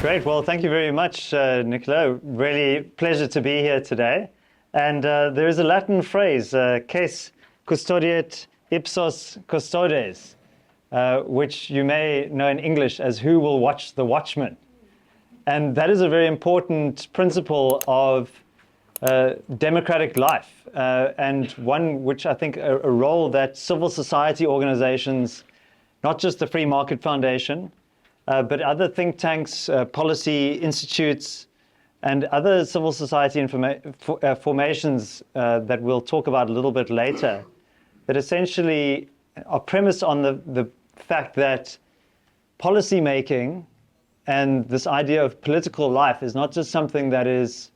Great. Well, thank you very much, Nicola. Really pleasure to be here today. And there is a Latin phrase, "Quis custodiet ipsos custodes," which you may know in English as "who will watch the watchman." And that is a very important principle of democratic life, and one which I think a role that civil society organizations, not just the Free Market Foundation, but other think tanks, policy institutes, and other civil society formations that we'll talk about a little bit later, that essentially are premised on the fact that policy making and this idea of political life is not just something that is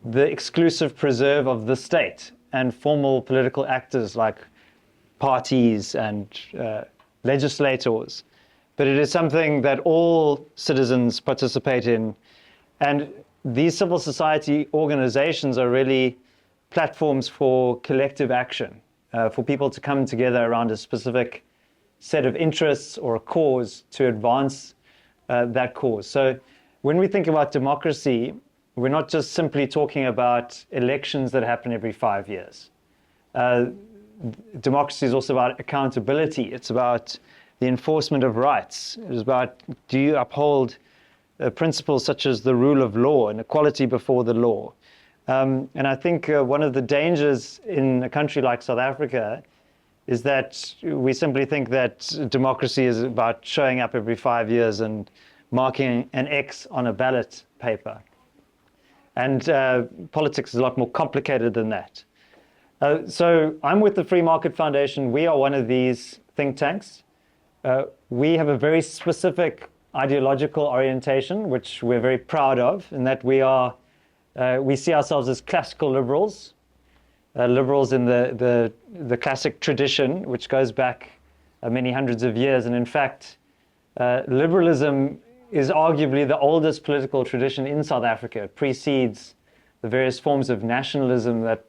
the exclusive preserve of the state and formal political actors like parties and legislators, but it is something that all citizens participate in. And these civil society organizations are really platforms for collective action, for people to come together around a specific set of interests or a cause to advance that cause. So when we think about democracy, we're not just simply talking about elections that happen every 5 years. Democracy is also about accountability. It's about the enforcement of rights. It is about, do you uphold principles such as the rule of law and equality before the law? And I think one of the dangers in a country like South Africa is that we simply think that democracy is about showing up every 5 years and marking an X on a ballot paper. And politics is a lot more complicated than that. So I'm with the Free Market Foundation. We are one of these think tanks. We have a very specific ideological orientation, which we're very proud of, in that we see ourselves as classical liberals, liberals in the classic tradition, which goes back many hundreds of years. And in fact, liberalism is arguably the oldest political tradition in South Africa. It precedes the various forms of nationalism that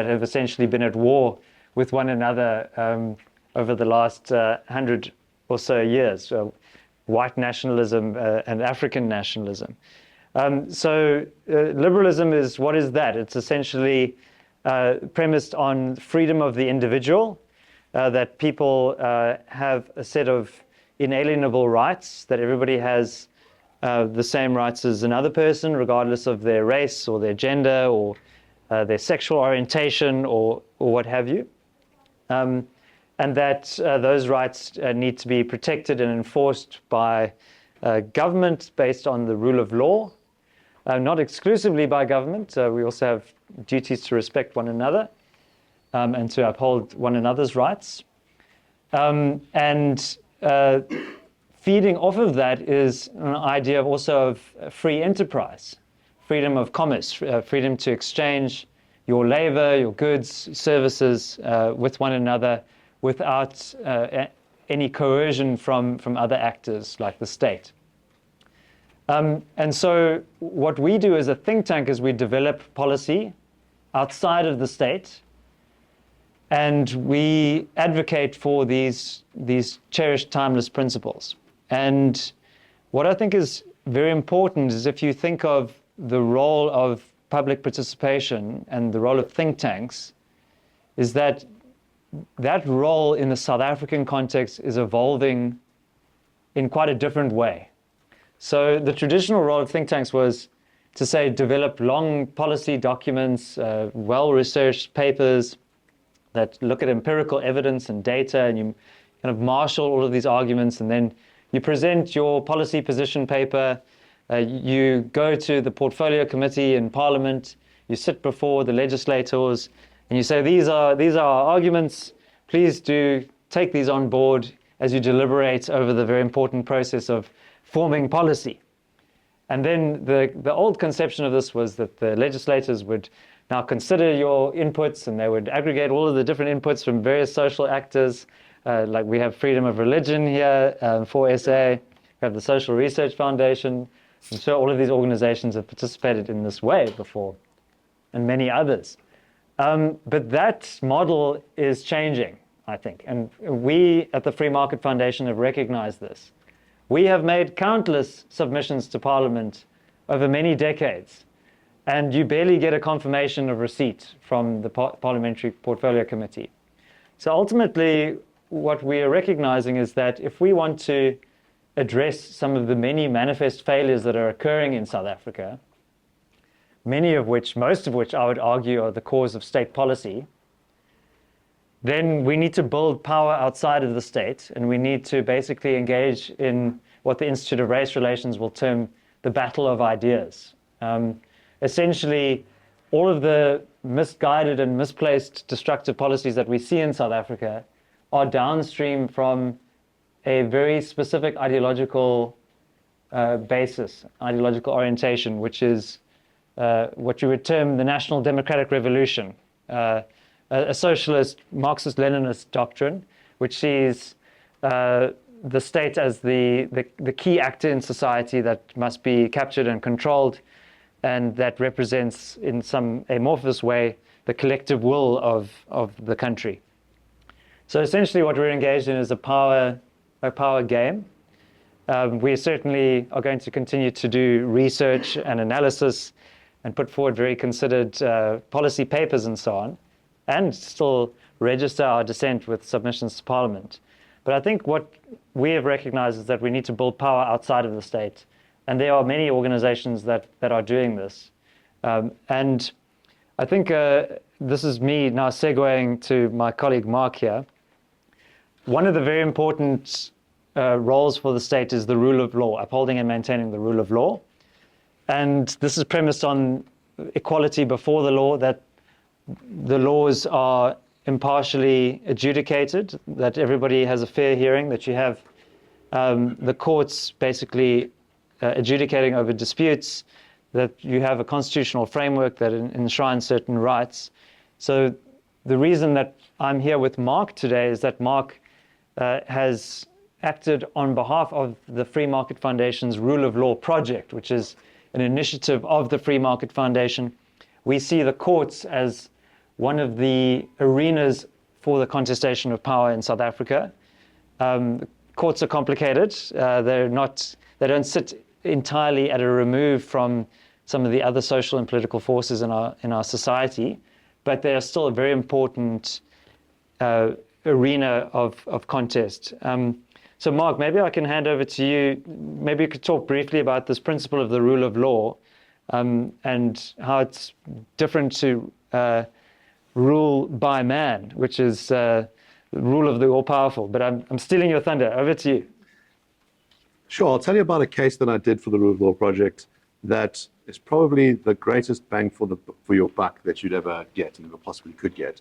have essentially been at war with one another over the last 100 or so years, white nationalism and African nationalism. So liberalism is, what is that? It's essentially premised on freedom of the individual, that people have a set of inalienable rights, that everybody has the same rights as another person, regardless of their race or their gender or their sexual orientation or what have you. And that those rights need to be protected and enforced by government based on the rule of law, not exclusively by government. We also have duties to respect one another and to uphold one another's rights. And feeding off of that is an idea also of free enterprise, freedom of commerce, freedom to exchange your labor, your goods, services with one another without any coercion from other actors like the state. And so what we do as a think tank is we develop policy outside of the state, and we advocate for these cherished, timeless principles. And what I think is very important is, if you think of the role of public participation and the role of think tanks, is that role in the South African context is evolving in quite a different way. So the traditional role of think tanks was to say, develop long policy documents, well-researched papers that look at empirical evidence and data, and you kind of marshal all of these arguments, and then you present your policy position paper, you go to the portfolio committee in Parliament, you sit before the legislators, and you say, these are our arguments, please do take these on board as you deliberate over the very important process of forming policy. And then the old conception of this was that the legislators would now consider your inputs, and they would aggregate all of the different inputs from various social actors. Like we have freedom of religion here for SA, we have the Social Research Foundation. I'm sure all of these organizations have participated in this way before, and many others. But that model is changing, I think. And we at the Free Market Foundation have recognized this. We have made countless submissions to Parliament over many decades, and you barely get a confirmation of receipt from the Parliamentary Portfolio Committee. So ultimately, what we are recognizing is that if we want to address some of the many manifest failures that are occurring in South Africa, most of which I would argue are the cause of state policy, then we need to build power outside of the state, and we need to basically engage in what the Institute of Race Relations will term the battle of ideas. Essentially, all of the misguided and misplaced destructive policies that we see in South Africa are downstream from a very specific ideological basis, ideological orientation, which is what you would term the National Democratic Revolution, a socialist Marxist-Leninist doctrine, which sees the state as the key actor in society that must be captured and controlled, and that represents in some amorphous way the collective will of the country. So essentially what we're engaged in is a power game. We certainly are going to continue to do research and analysis and put forward very considered policy papers and so on, and still register our dissent with submissions to Parliament. But I think what we have recognized is that we need to build power outside of the state. And there are many organizations that are doing this. And I think this is me now segueing to my colleague Mark here. One of the very important roles for the state is the rule of law, upholding and maintaining the rule of law. And this is premised on equality before the law, that the laws are impartially adjudicated, that everybody has a fair hearing, that you have the courts basically adjudicating over disputes, that you have a constitutional framework that enshrines certain rights. So the reason that I'm here with Mark today is that Mark has acted on behalf of the Free Market Foundation's Rule of Law project, which is an initiative of the Free Market Foundation. We see the courts as one of the arenas for the contestation of power in South Africa. Courts are complicated. They don't sit entirely at a remove from some of the other social and political forces in our society, but they are still a very important arena of contest. So Mark, maybe I can hand over to you. Maybe you could talk briefly about this principle of the rule of law and how it's different to rule by man, which is the rule of the all-powerful. But I'm stealing your thunder. Over to you. Sure. I'll tell you about a case that I did for the Rule of Law project that is probably the greatest bang for your buck that you'd ever get and possibly could get.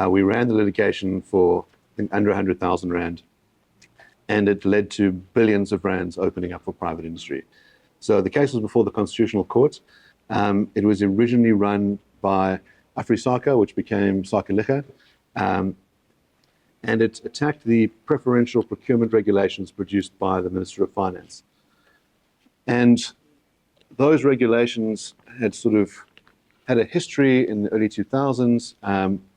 We ran the litigation for, I think, under 100,000 Rand, and it led to billions of rands opening up for private industry. So the case was before the Constitutional Court. It was originally run by AfriSACA, which became SACA, and it attacked the preferential procurement regulations produced by the Minister of Finance. And those regulations had sort of had a history in the early 2000s.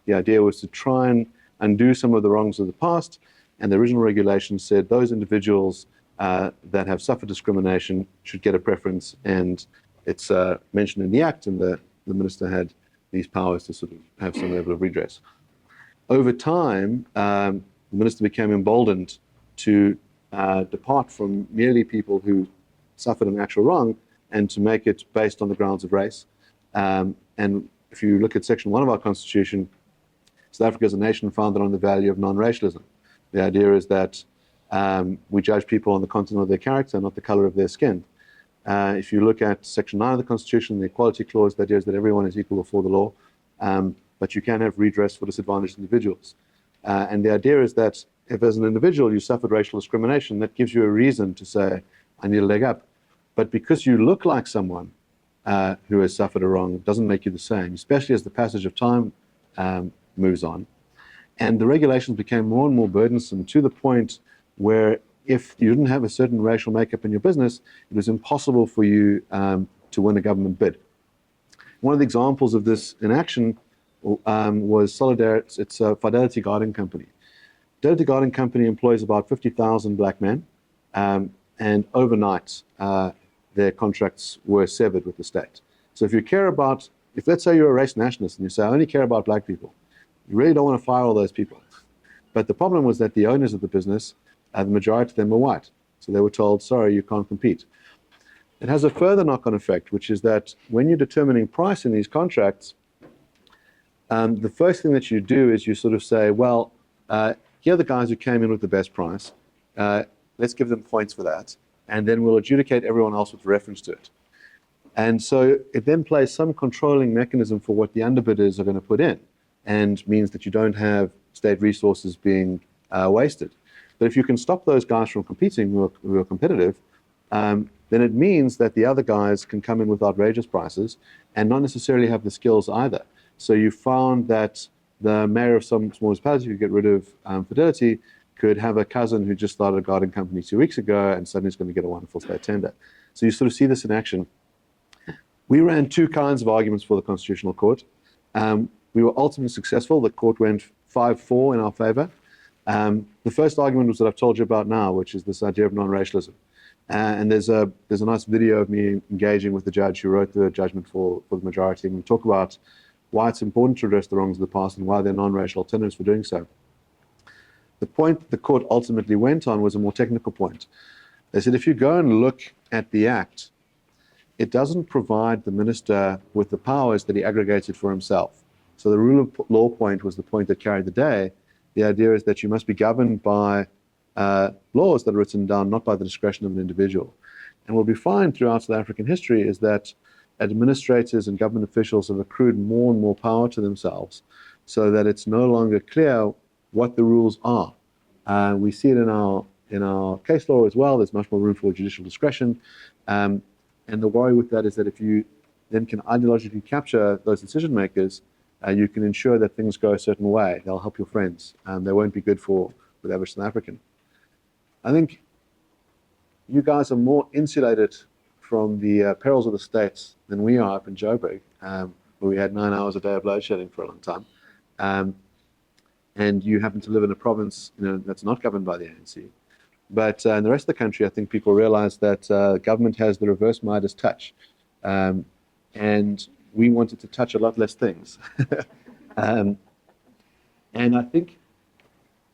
The idea was to try and undo some of the wrongs of the past, and the original regulations said those individuals that have suffered discrimination should get a preference, and it's mentioned in the Act, and the Minister had these powers to sort of have some level of redress. Over time, the Minister became emboldened to depart from merely people who suffered an actual wrong and to make it based on the grounds of race. And if you look at Section 1 of our Constitution, South Africa is a nation founded on the value of non-racialism. The idea is that we judge people on the content of their character, not the color of their skin. If you look at Section 9 of the Constitution, the Equality Clause, the idea is that everyone is equal before the law, but you can have redress for disadvantaged individuals. And the idea is that if as an individual you suffered racial discrimination, that gives you a reason to say, I need a leg up. But because you look like someone who has suffered a wrong, doesn't make you the same, especially as the passage of time moves on. And the regulations became more and more burdensome to the point where if you didn't have a certain racial makeup in your business, it was impossible for you to win a government bid. One of the examples of this in action was Solidarity. It's a Fidelity Garden Company. Fidelity Garden Company employs about 50,000 black men, and overnight their contracts were severed with the state. So if you care about, if let's say you're a race nationalist and you say, I only care about black people, you really don't want to fire all those people. But the problem was that the owners of the business, the majority of them were white. So they were told, sorry, you can't compete. It has a further knock-on effect, which is that when you're determining price in these contracts, the first thing that you do is you sort of say, well, here are the guys who came in with the best price. Let's give them points for that. And then we'll adjudicate everyone else with reference to it. And so it then plays some controlling mechanism for what the underbidders are going to put in, and means that you don't have state resources being wasted. But if you can stop those guys from competing who are competitive, then it means that the other guys can come in with outrageous prices and not necessarily have the skills either. So you found that the mayor of some small municipality who get rid of Fidelity could have a cousin who just started a garden company 2 weeks ago and suddenly is going to get a wonderful state tender. So you sort of see this in action. We ran two kinds of arguments for the Constitutional Court. We were ultimately successful. The court went 5-4 in our favor. The first argument was that I've told you about now, which is this idea of non-racialism. And there's a nice video of me engaging with the judge who wrote the judgment for the majority, and we talk about why it's important to address the wrongs of the past and why there are non-racial alternatives for doing so. The point the court ultimately went on was a more technical point. They said if you go and look at the act, it doesn't provide the minister with the powers that he aggregated for himself. So the rule of law point was the point that carried the day. The idea is that you must be governed by laws that are written down, not by the discretion of an individual. And what we find throughout South African history is that administrators and government officials have accrued more and more power to themselves, so that it's no longer clear what the rules are. We see it in our case law as well. There's much more room for judicial discretion. And the worry with that is that if you then can ideologically capture those decision makers, you can ensure that things go a certain way. They'll help your friends. They won't be good for the average South African. I think you guys are more insulated from the perils of the states than we are up in Joburg, where we had 9 hours a day of load shedding for a long time. And you happen to live in a province, that's not governed by the ANC. But in the rest of the country, I think people realize that government has the reverse Midas touch. And we wanted to touch a lot less things. And I think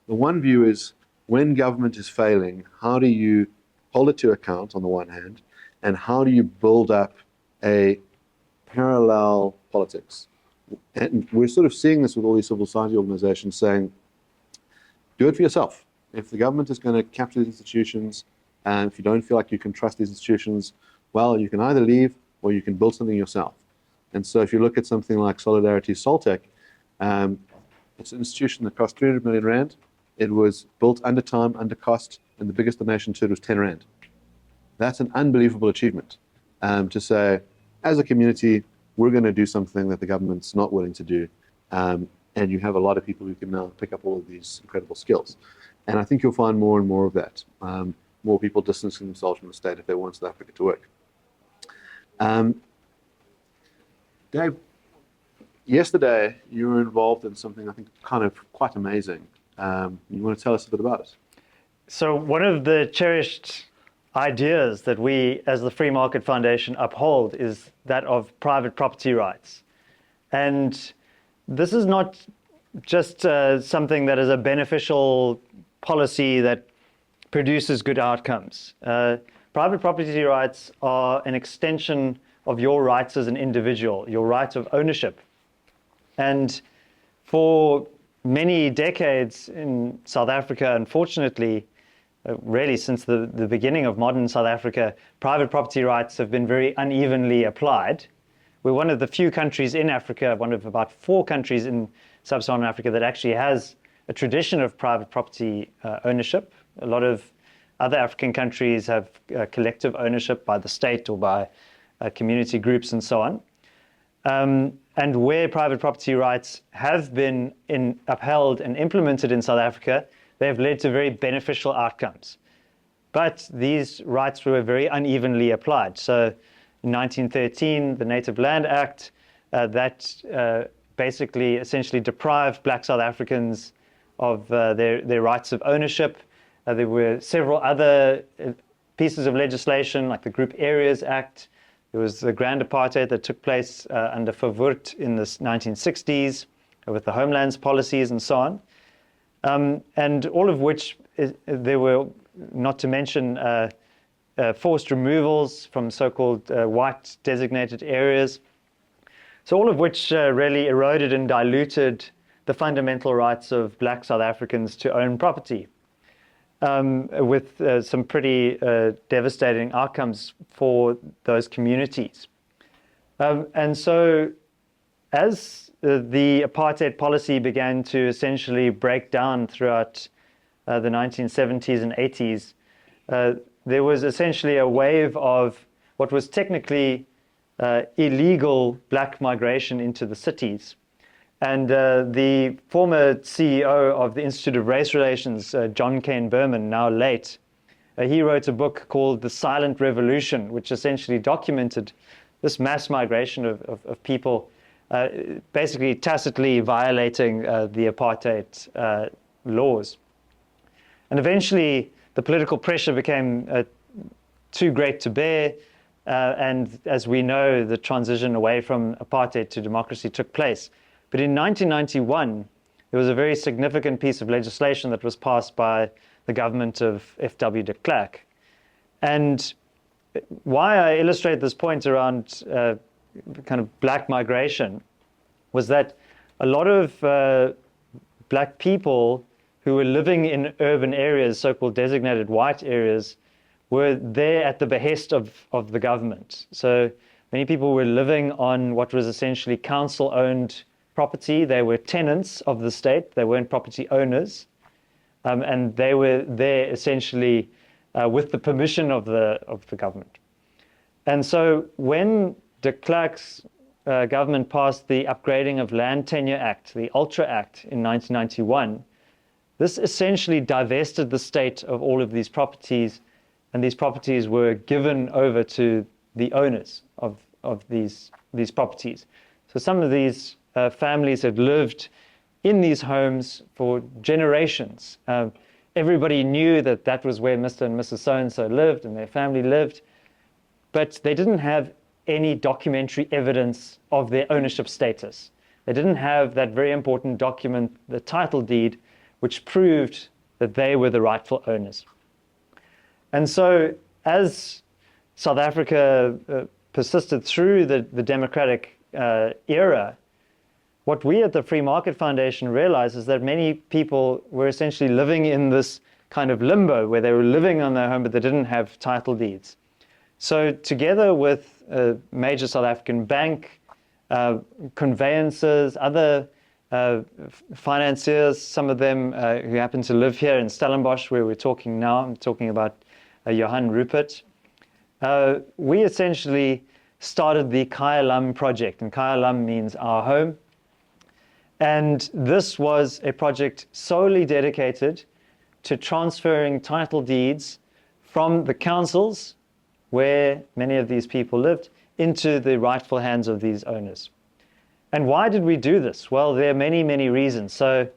the one view is when government is failing, how do you hold it to account on the one hand, and how do you build up a parallel politics? And we're sort of seeing this with all these civil society organizations saying, do it for yourself. If the government is going to capture these institutions, and if you don't feel like you can trust these institutions, well, you can either leave or you can build something yourself. And so if you look at something like Solidarity Soltec, it's an institution that cost 300 million rand. It was built under time, under cost, and the biggest donation to it was 10 rand. That's an unbelievable achievement to say, as a community, we're going to do something that the government's not willing to do. And you have a lot of people who can now pick up all of these incredible skills. And I think you'll find more and more of that. More people distancing themselves from the state if they want South Africa to work. Dave, yesterday you were involved in something I think kind of quite amazing. You want to tell us a bit about it? So one of the cherished ideas that we as the Free Market Foundation uphold is that of private property rights. And this is not just something that is a beneficial policy that produces good outcomes. Private property rights are an extension of your rights as an individual, your right of ownership. And for many decades in South Africa, unfortunately, really since the beginning of modern South Africa, private property rights have been very unevenly applied. We're one of the few countries in Africa, one of about 4 countries in sub-Saharan Africa that actually has a tradition of private property ownership. A lot of other African countries have collective ownership by the state or by community groups and so on. And where private property rights have been upheld and implemented in South Africa, they have led to very beneficial outcomes. But these rights were very unevenly applied. So in 1913, the Native Land Act, that basically essentially deprived black South Africans of their rights of ownership. There were several other pieces of legislation like the Group Areas Act. There was the Grand Apartheid that took place under Verwoerd in the 1960s with the homelands policies and so on. And all of which, there were, not to mention, forced removals from so-called white designated areas. So all of which really eroded and diluted the fundamental rights of black South Africans to own property, with some pretty devastating outcomes for those communities. And so as the apartheid policy began to essentially break down throughout the 1970s and 80s, there was essentially a wave of what was technically illegal black migration into the cities. And the former CEO of the Institute of Race Relations, John Cain Berman, now late, he wrote a book called The Silent Revolution, which essentially documented this mass migration of people, basically tacitly violating the apartheid laws. And eventually, the political pressure became too great to bear, and as we know, the transition away from apartheid to democracy took place. But in 1991, there was a very significant piece of legislation that was passed by the government of F.W. de Klerk. And why I illustrate this point around kind of black migration was that a lot of black people who were living in urban areas, so-called designated white areas, were there at the behest of the government. So many people were living on what was essentially council-owned property. They were tenants of the state. They weren't property owners. And they were there essentially with the permission of the government. And so when de Klerk's government passed the Upgrading of Land Tenure Act, the Ultra Act in 1991, this essentially divested the state of all of these properties, and these properties were given over to the owners of these properties. So some of these families had lived in these homes for generations. Everybody knew that that was where Mr. and Mrs. So-and-so lived and their family lived, but they didn't have any documentary evidence of their ownership status. They didn't have that very important document, the title deed, which proved that they were the rightful owners. And so as South Africa persisted through the democratic era, what we at the Free Market Foundation realized is that many people were essentially living in this kind of limbo where they were living on their home, but they didn't have title deeds. So together with a major South African bank, conveyancers, other financiers, some of them who happen to live here in Stellenbosch, where we're talking now, I'm talking about Johan Rupert, we essentially started the Kaya project, and Kaya means our home. And this was a project solely dedicated to transferring title deeds from the councils, where many of these people lived, into the rightful hands of these owners. And why did we do this? Well, there are many, many reasons. So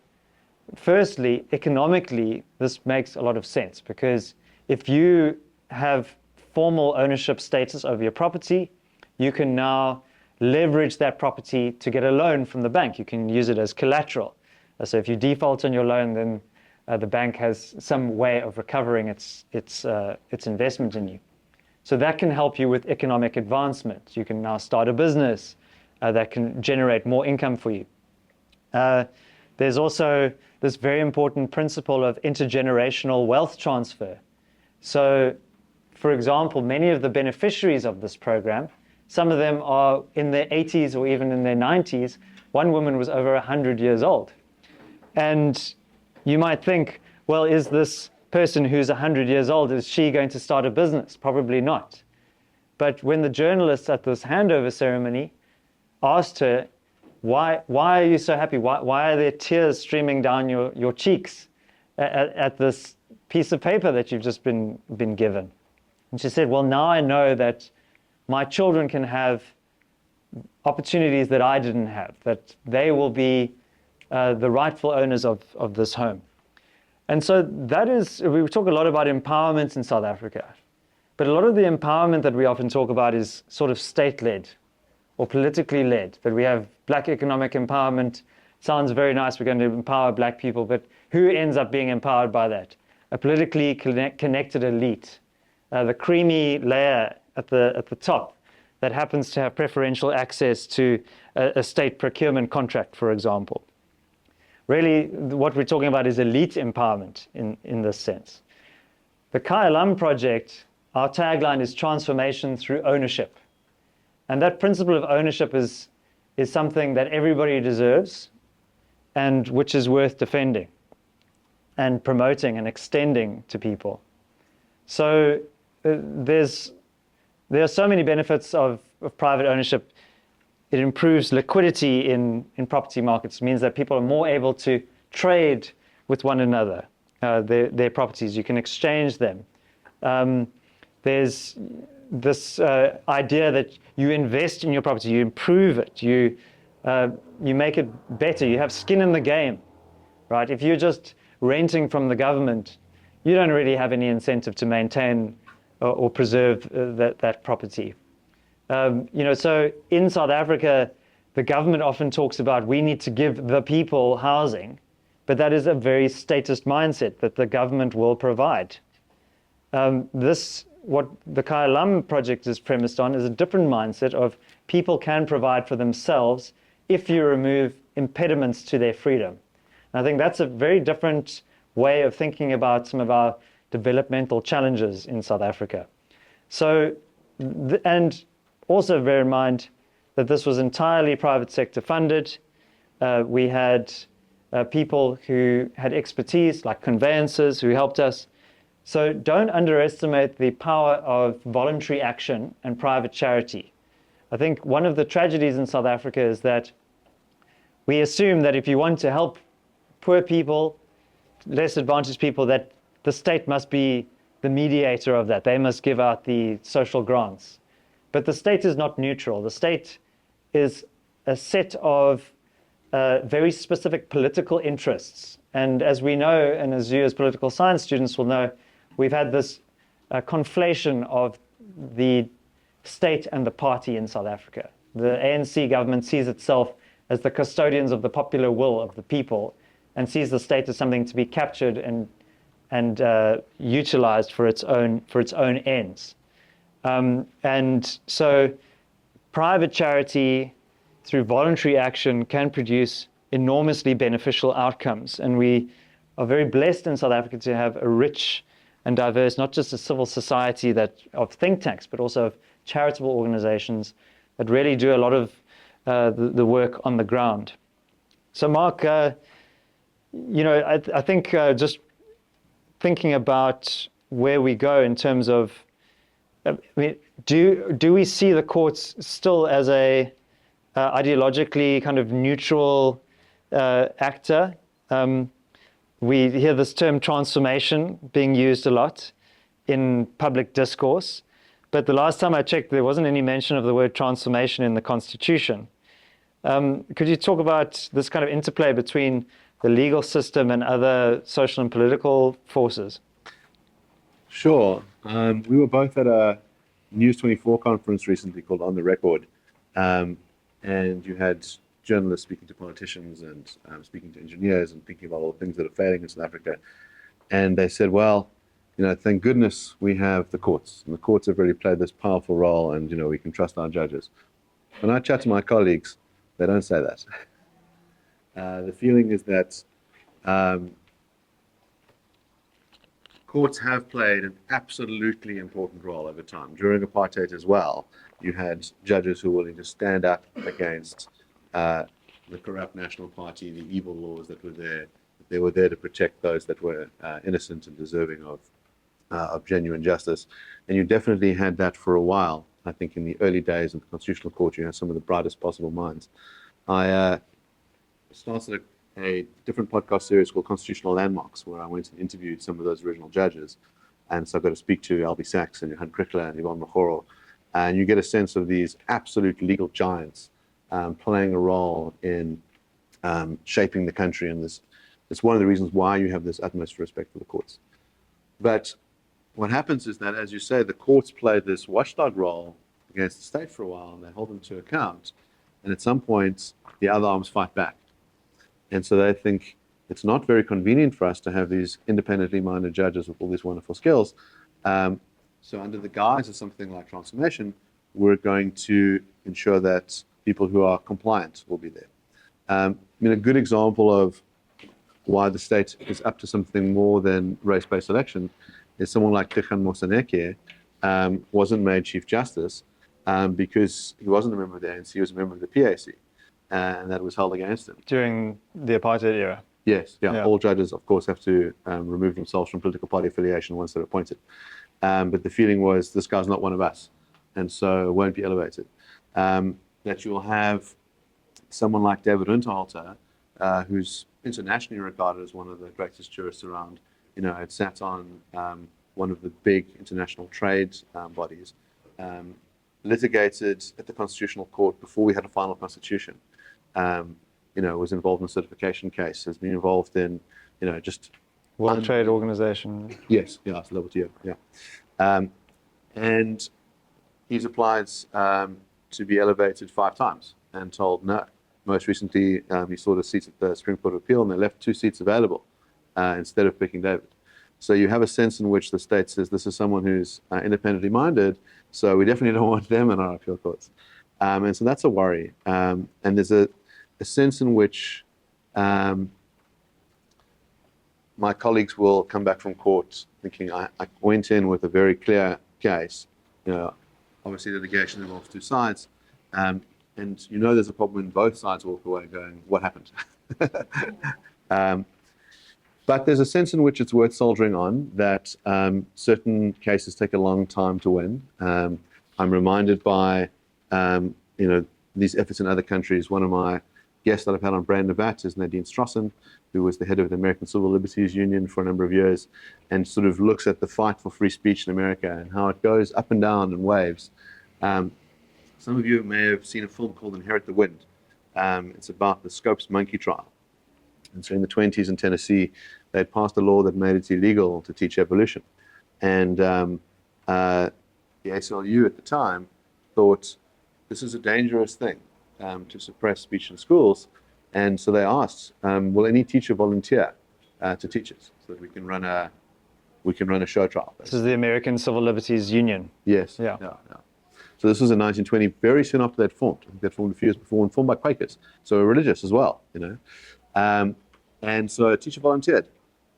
firstly, economically, this makes a lot of sense, because if you have formal ownership status over your property, you can now leverage that property to get a loan from the bank. You can use it as collateral. So if you default on your loan, then the bank has some way of recovering its investment in you. So that can help you with economic advancement. You can now start a business that can generate more income for you. There's also this very important principle of intergenerational wealth transfer. So, for example, many of the beneficiaries of this program, some of them are in their 80s or even in their 90s. One woman was over 100 years old. And you might think, well, is this person who's 100 years old, is she going to start a business? Probably not. But when the journalists at this handover ceremony asked her, why are you so happy? Why are there tears streaming down your cheeks at this piece of paper that you've just been given? And she said, well, now I know that my children can have opportunities that I didn't have, that they will be the rightful owners of this home. And so that is, we talk a lot about empowerment in South Africa. But a lot of the empowerment that we often talk about is sort of state-led or politically led. That we have black economic empowerment. Sounds very nice, we're going to empower black people, but who ends up being empowered by that? A politically connected elite. The creamy layer at the top that happens to have preferential access to a state procurement contract, for example. Really, what we're talking about is elite empowerment in this sense. The Kaya Lam project, our tagline is transformation through ownership. And that principle of ownership is something that everybody deserves and which is worth defending and promoting and extending to people. So there are so many benefits of private ownership. It improves liquidity in property markets. It means that people are more able to trade with one another, their properties. You can exchange them. There's this idea that you invest in your property, you improve it, you make it better, you have skin in the game, right? If you're just renting from the government, you don't really have any incentive to maintain or preserve that property. So in South Africa, the government often talks about we need to give the people housing, but that is a very statist mindset that the government will provide. What the Kaya Lam project is premised on is a different mindset of people can provide for themselves if you remove impediments to their freedom. And I think that's a very different way of thinking about some of our developmental challenges in South Africa. So, and also bear in mind that this was entirely private sector funded. We had people who had expertise, like conveyancers, who helped us. So don't underestimate the power of voluntary action and private charity. I think one of the tragedies in South Africa is that we assume that if you want to help poor people, less advantaged people, that the state must be the mediator of that. They must give out the social grants. But the state is not neutral. The state is a set of very specific political interests. And as we know, and as you as political science students will know, we've had this conflation of the state and the party in South Africa. The ANC government sees itself as the custodians of the popular will of the people and sees the state as something to be captured and utilized for its own ends. And so private charity through voluntary action can produce enormously beneficial outcomes. And we are very blessed in South Africa to have a rich and diverse, not just a civil society of think tanks, but also of charitable organizations that really do a lot of the work on the ground. So Mark, I think just thinking about where we go in terms of, do we see the courts still as a ideologically kind of neutral actor? We hear this term transformation being used a lot in public discourse, but the last time I checked, there wasn't any mention of the word transformation in the Constitution. Could you talk about this kind of interplay between the legal system and other social and political forces? Sure. We were both at a News 24 conference recently called On the Record, and you had journalists speaking to politicians and speaking to engineers and thinking about all the things that are failing in South Africa. And they said, well, thank goodness we have the courts. And the courts have really played this powerful role, and, we can trust our judges. When I chat to my colleagues, they don't say that. The feeling is that courts have played an absolutely important role over time. During apartheid as well, you had judges who were willing to stand up against the corrupt National Party, the evil laws that were there. They were there to protect those that were innocent and deserving of genuine justice. And you definitely had that for a while. I think in the early days of the Constitutional Court, you had some of the brightest possible minds. I started a different podcast series called Constitutional Landmarks, where I went and interviewed some of those original judges. And so I got to speak to Albie Sachs and Johan Krickler and Yvonne Mahoro. And you get a sense of these absolute legal giants playing a role in shaping the country. And it's one of the reasons why you have this utmost respect for the courts. But what happens is that, as you say, the courts play this watchdog role against the state for a while, and they hold them to account. And at some point, the other arms fight back. And so they think it's not very convenient for us to have these independently minded judges with all these wonderful skills. So under the guise of something like transformation, we're going to ensure that people who are compliant will be there. I mean, a good example of why the state is up to something more than race-based selection is someone like Tikhan Moseneke wasn't made Chief Justice because he wasn't a member of the ANC, he was a member of the PAC, and that was held against him. During the apartheid era? Yes, yeah. All judges, of course, have to remove themselves from political party affiliation once they're appointed. But the feeling was, this guy's not one of us, and so won't be elevated. That you'll have someone like David Winterhalter, who's internationally regarded as one of the greatest jurists around, had sat on one of the big international trade bodies, litigated at the Constitutional Court before we had a final constitution, was involved in a certification case, has been involved in, just... World Trade Organization. Yes, yeah, it's level 2, yeah. And he's applied to be elevated 5 times and told no. Most recently, he sought a seat at the Supreme Court of Appeal, and they left 2 seats available instead of picking David. So you have a sense in which the state says this is someone who's independently minded, so we definitely don't want them in our appeal courts. And so that's a worry. And there's a sense in which my colleagues will come back from court thinking, I went in with a very clear case. Obviously litigation involves 2 sides. And there's a problem when both sides walk away going, what happened? But there's a sense in which it's worth soldiering on, that certain cases take a long time to win. I'm reminded by, these efforts in other countries. One of my guests that I've had on Brand Navat is Nadine Strossen, who was the head of the American Civil Liberties Union for a number of years, and sort of looks at the fight for free speech in America and how it goes up and down in waves. Some of you may have seen a film called Inherit the Wind. It's about the Scopes monkey trial. And so in the 1920s in Tennessee, they had passed a law that made it illegal to teach evolution. And the ACLU at the time thought this is a dangerous thing to suppress speech in schools. And so they asked, will any teacher volunteer to teach it so that we can run a show trial? This is the American Civil Liberties Union. Yes. Yeah. So this was in 1920, very soon after they'd formed. I think they'd formed a few years before, and formed by Quakers, so religious as well, And so a teacher volunteered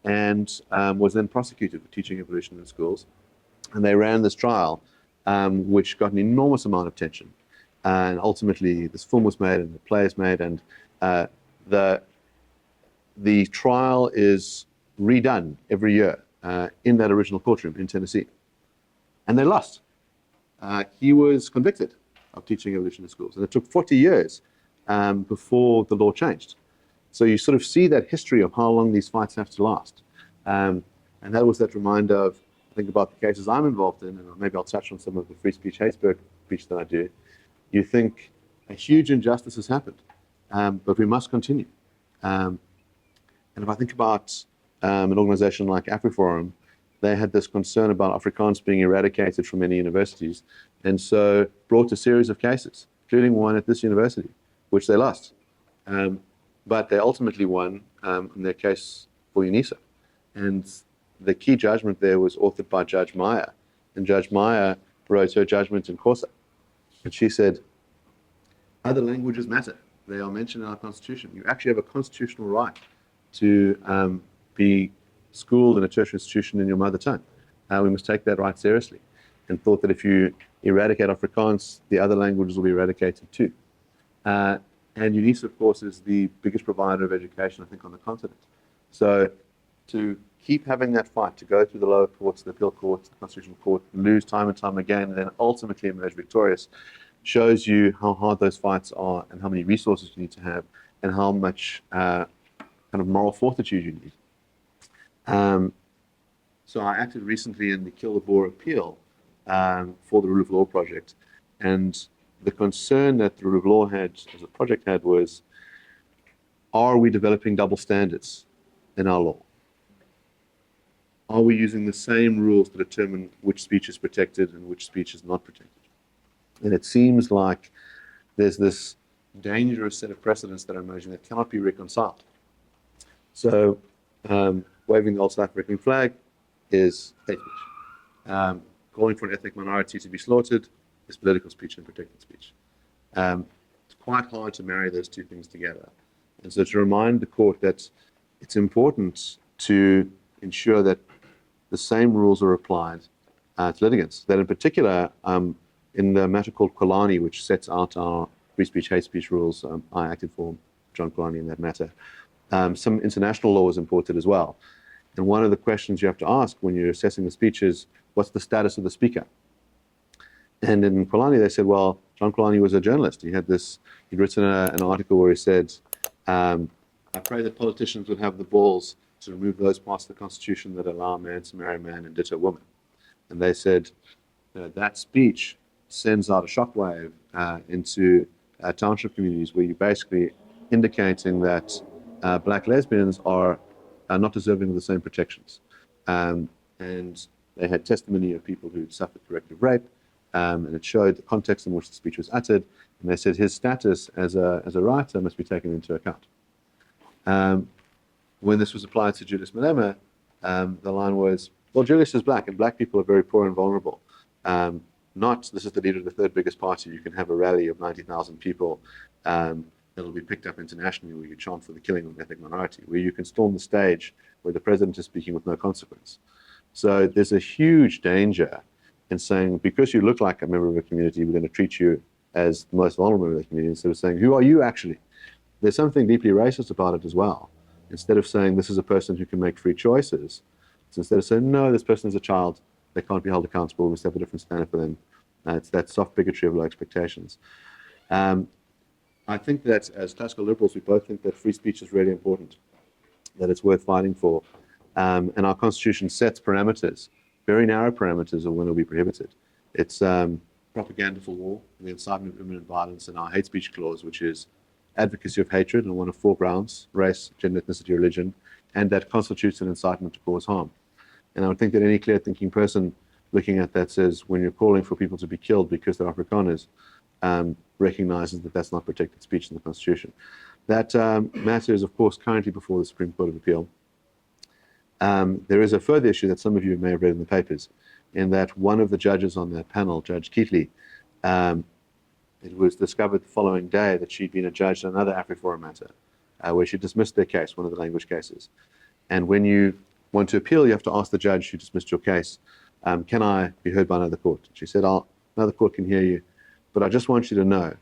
and was then prosecuted for teaching evolution in schools. And they ran this trial, which got an enormous amount of attention. And ultimately, this film was made and the play is made, and the trial is redone every year in that original courtroom in Tennessee. And they lost. He was convicted of teaching evolution in schools, and it took 40 years before the law changed. So you sort of see that history of how long these fights have to last. And that was that reminder of, I think, about the cases I'm involved in, and maybe I'll touch on some of the free speech, hate speech that I do. You think a huge injustice has happened, but we must continue. And if I think about an organization like AfriForum, they had this concern about Afrikaans being eradicated from many universities, and so brought a series of cases, including one at this university, which they lost. But they ultimately won in their case for UNISA. And the key judgment there was authored by Judge Meyer. And Judge Meyer wrote her judgment in Xhosa. And she said, other languages matter. They are mentioned in our Constitution. You actually have a constitutional right to be schooled in a tertiary institution in your mother tongue. We must take that right seriously. And thought that if you eradicate Afrikaans, the other languages will be eradicated too. And UNISA, of course, is the biggest provider of education, I think, on the continent. So to keep having that fight, to go through the lower courts, the appeal courts, the constitutional court, lose time and time again, and then ultimately emerge victorious, shows you how hard those fights are and how many resources you need to have and how much kind of moral fortitude you need. So I acted recently in the Kill the Boer appeal for the Rule of Law project, and the concern that the Rule of Law had, as a project had, was, are we developing double standards in our law? are we using the same rules to determine which speech is protected and which speech is not protected? And it seems like there's this dangerous set of precedents that are emerging that cannot be reconciled. So waving the old South African flag is hate speech. Calling for an ethnic minority to be slaughtered is political speech and protected speech. It's quite hard to marry those two things together. And so to remind the court that it's important to ensure that the same rules are applied to litigants. That in particular, in the matter called Kolani, which sets out our free speech, hate speech rules, I acted for John Kolani in that matter. Some international law is imported as well. And one of the questions you have to ask when you're assessing the speech is, what's the status of the speaker? And in Kolani, they said, well, John Kolani was a journalist. He'd written an article where he said, I pray that politicians would have the balls to remove those parts of the Constitution that allow a man to marry a man and ditto a woman. And they said, that speech sends out a shockwave into township communities where you're basically indicating that black lesbians are not deserving of the same protections. And they had testimony of people who suffered corrective rape, and it showed the context in which the speech was uttered, and they said his status as a writer must be taken into account. When this was applied to Julius Malema, the line was, well, Julius is black, and black people are very poor and vulnerable. Not, this is the leader of the third biggest party, you can have a rally of 90,000 people that'll be picked up internationally where you chant for the killing of an ethnic minority, where you can storm the stage where the president is speaking with no consequence. So there's a huge danger in saying, because you look like a member of a community, we're going to treat you as the most vulnerable member of the community, instead of saying, who are you actually? There's something deeply racist about it as well. Instead of saying, this is a person who can make free choices, it's instead of saying, no, this person is a child, they can't be held accountable, we must have a different standard for them. It's that soft bigotry of low expectations. I think that as classical liberals, we both think that free speech is really important, that it's worth fighting for. And our Constitution sets parameters, very narrow parameters of when it will be prohibited. It's propaganda for war, the incitement of imminent violence, and our hate speech clause, which is advocacy of hatred on one of 4 grounds: race, gender, ethnicity, religion, and that constitutes an incitement to cause harm. And I would think that any clear-thinking person looking at that says, when you're calling for people to be killed because they're Afrikaners, recognizes that that's not protected speech in the Constitution. That matter is, of course, currently before the Supreme Court of Appeal. There is a further issue that some of you may have read in the papers, in that one of the judges on that panel, Judge Keatley, it was discovered the following day that she'd been a judge in another AfriForum matter, where she dismissed their case, one of the language cases. And when you want to appeal, you have to ask the judge who dismissed your case, can I be heard by another court? She said, another court can hear you, but I just want you to know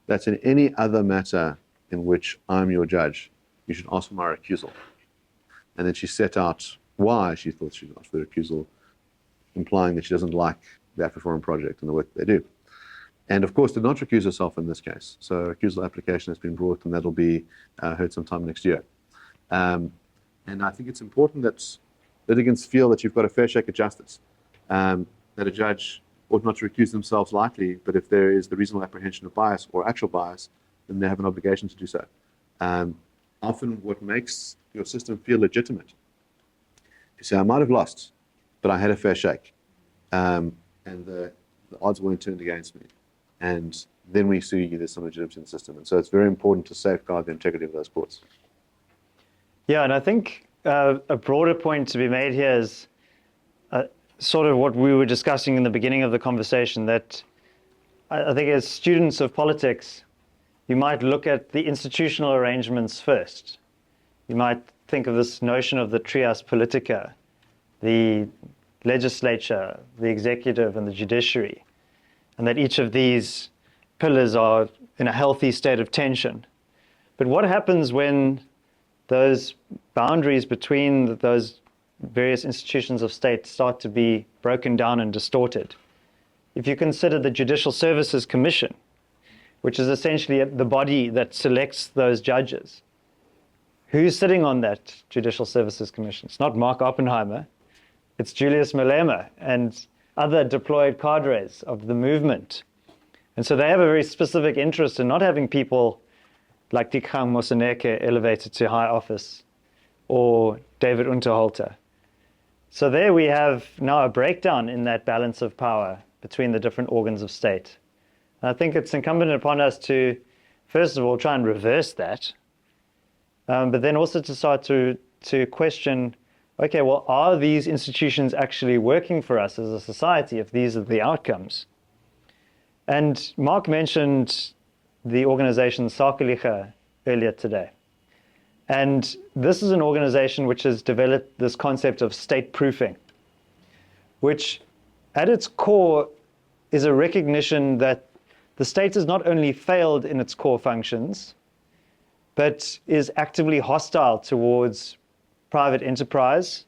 that in any other matter in which I'm your judge, you should ask for my recusal. And then she set out why she thought she should ask for the recusal, implying that she doesn't like the AfriForum project and the work they do. And of course, did not recuse herself in this case. So a recusal application has been brought, and that'll be heard sometime next year. And I think it's important that litigants feel that you've got a fair shake of justice, that a judge ought not to recuse themselves lightly, but if there is the reasonable apprehension of bias or actual bias, then they have an obligation to do so. Often what makes your system feel legitimate, you say, I might have lost, but I had a fair shake, and the odds weren't turned against me. And then we sue you, there's some legitimacy in the system. And so it's very important to safeguard the integrity of those courts. Yeah, and I think a broader point to be made here is sort of what we were discussing in the beginning of the conversation, that I think as students of politics, you might look at the institutional arrangements first. You might think of this notion of the trias politica, the legislature, the executive, and the judiciary, and that each of these pillars are in a healthy state of tension. But what happens when those boundaries between those various institutions of state start to be broken down and distorted? If you consider the Judicial Services Commission, which is essentially the body that selects those judges, who's sitting on that Judicial Services Commission? It's not Mark Oppenheimer, it's Julius Malema and other deployed cadres of the movement. And so they have a very specific interest in not having people like Dikgang Moseneke elevated to high office, or David Unterholter. So there we have now a breakdown in that balance of power between the different organs of state. And I think it's incumbent upon us to, first of all, try and reverse that, but then also to start to question, okay, well, are these institutions actually working for us as a society if these are the outcomes? And Mark mentioned the organization Sakelige earlier today. And this is an organization which has developed this concept of state proofing, which at its core is a recognition that the state has not only failed in its core functions, but is actively hostile towards private enterprise,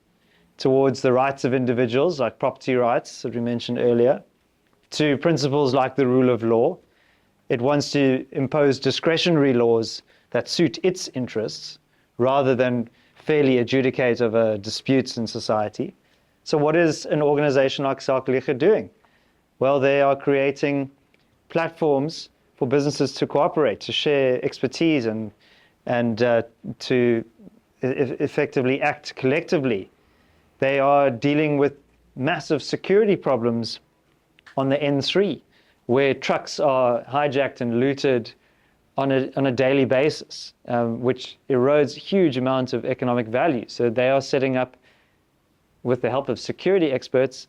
towards the rights of individuals, like property rights that we mentioned earlier, to principles like the rule of law. It wants to impose discretionary laws that suit its interests rather than fairly adjudicate over disputes in society. So what is an organization like Sakelige doing? Well, they are creating platforms for businesses to cooperate, to share expertise, and to effectively act collectively. They are dealing with massive security problems on the N3, where trucks are hijacked and looted on a daily basis, which erodes huge amounts of economic value. So they are setting up, with the help of security experts,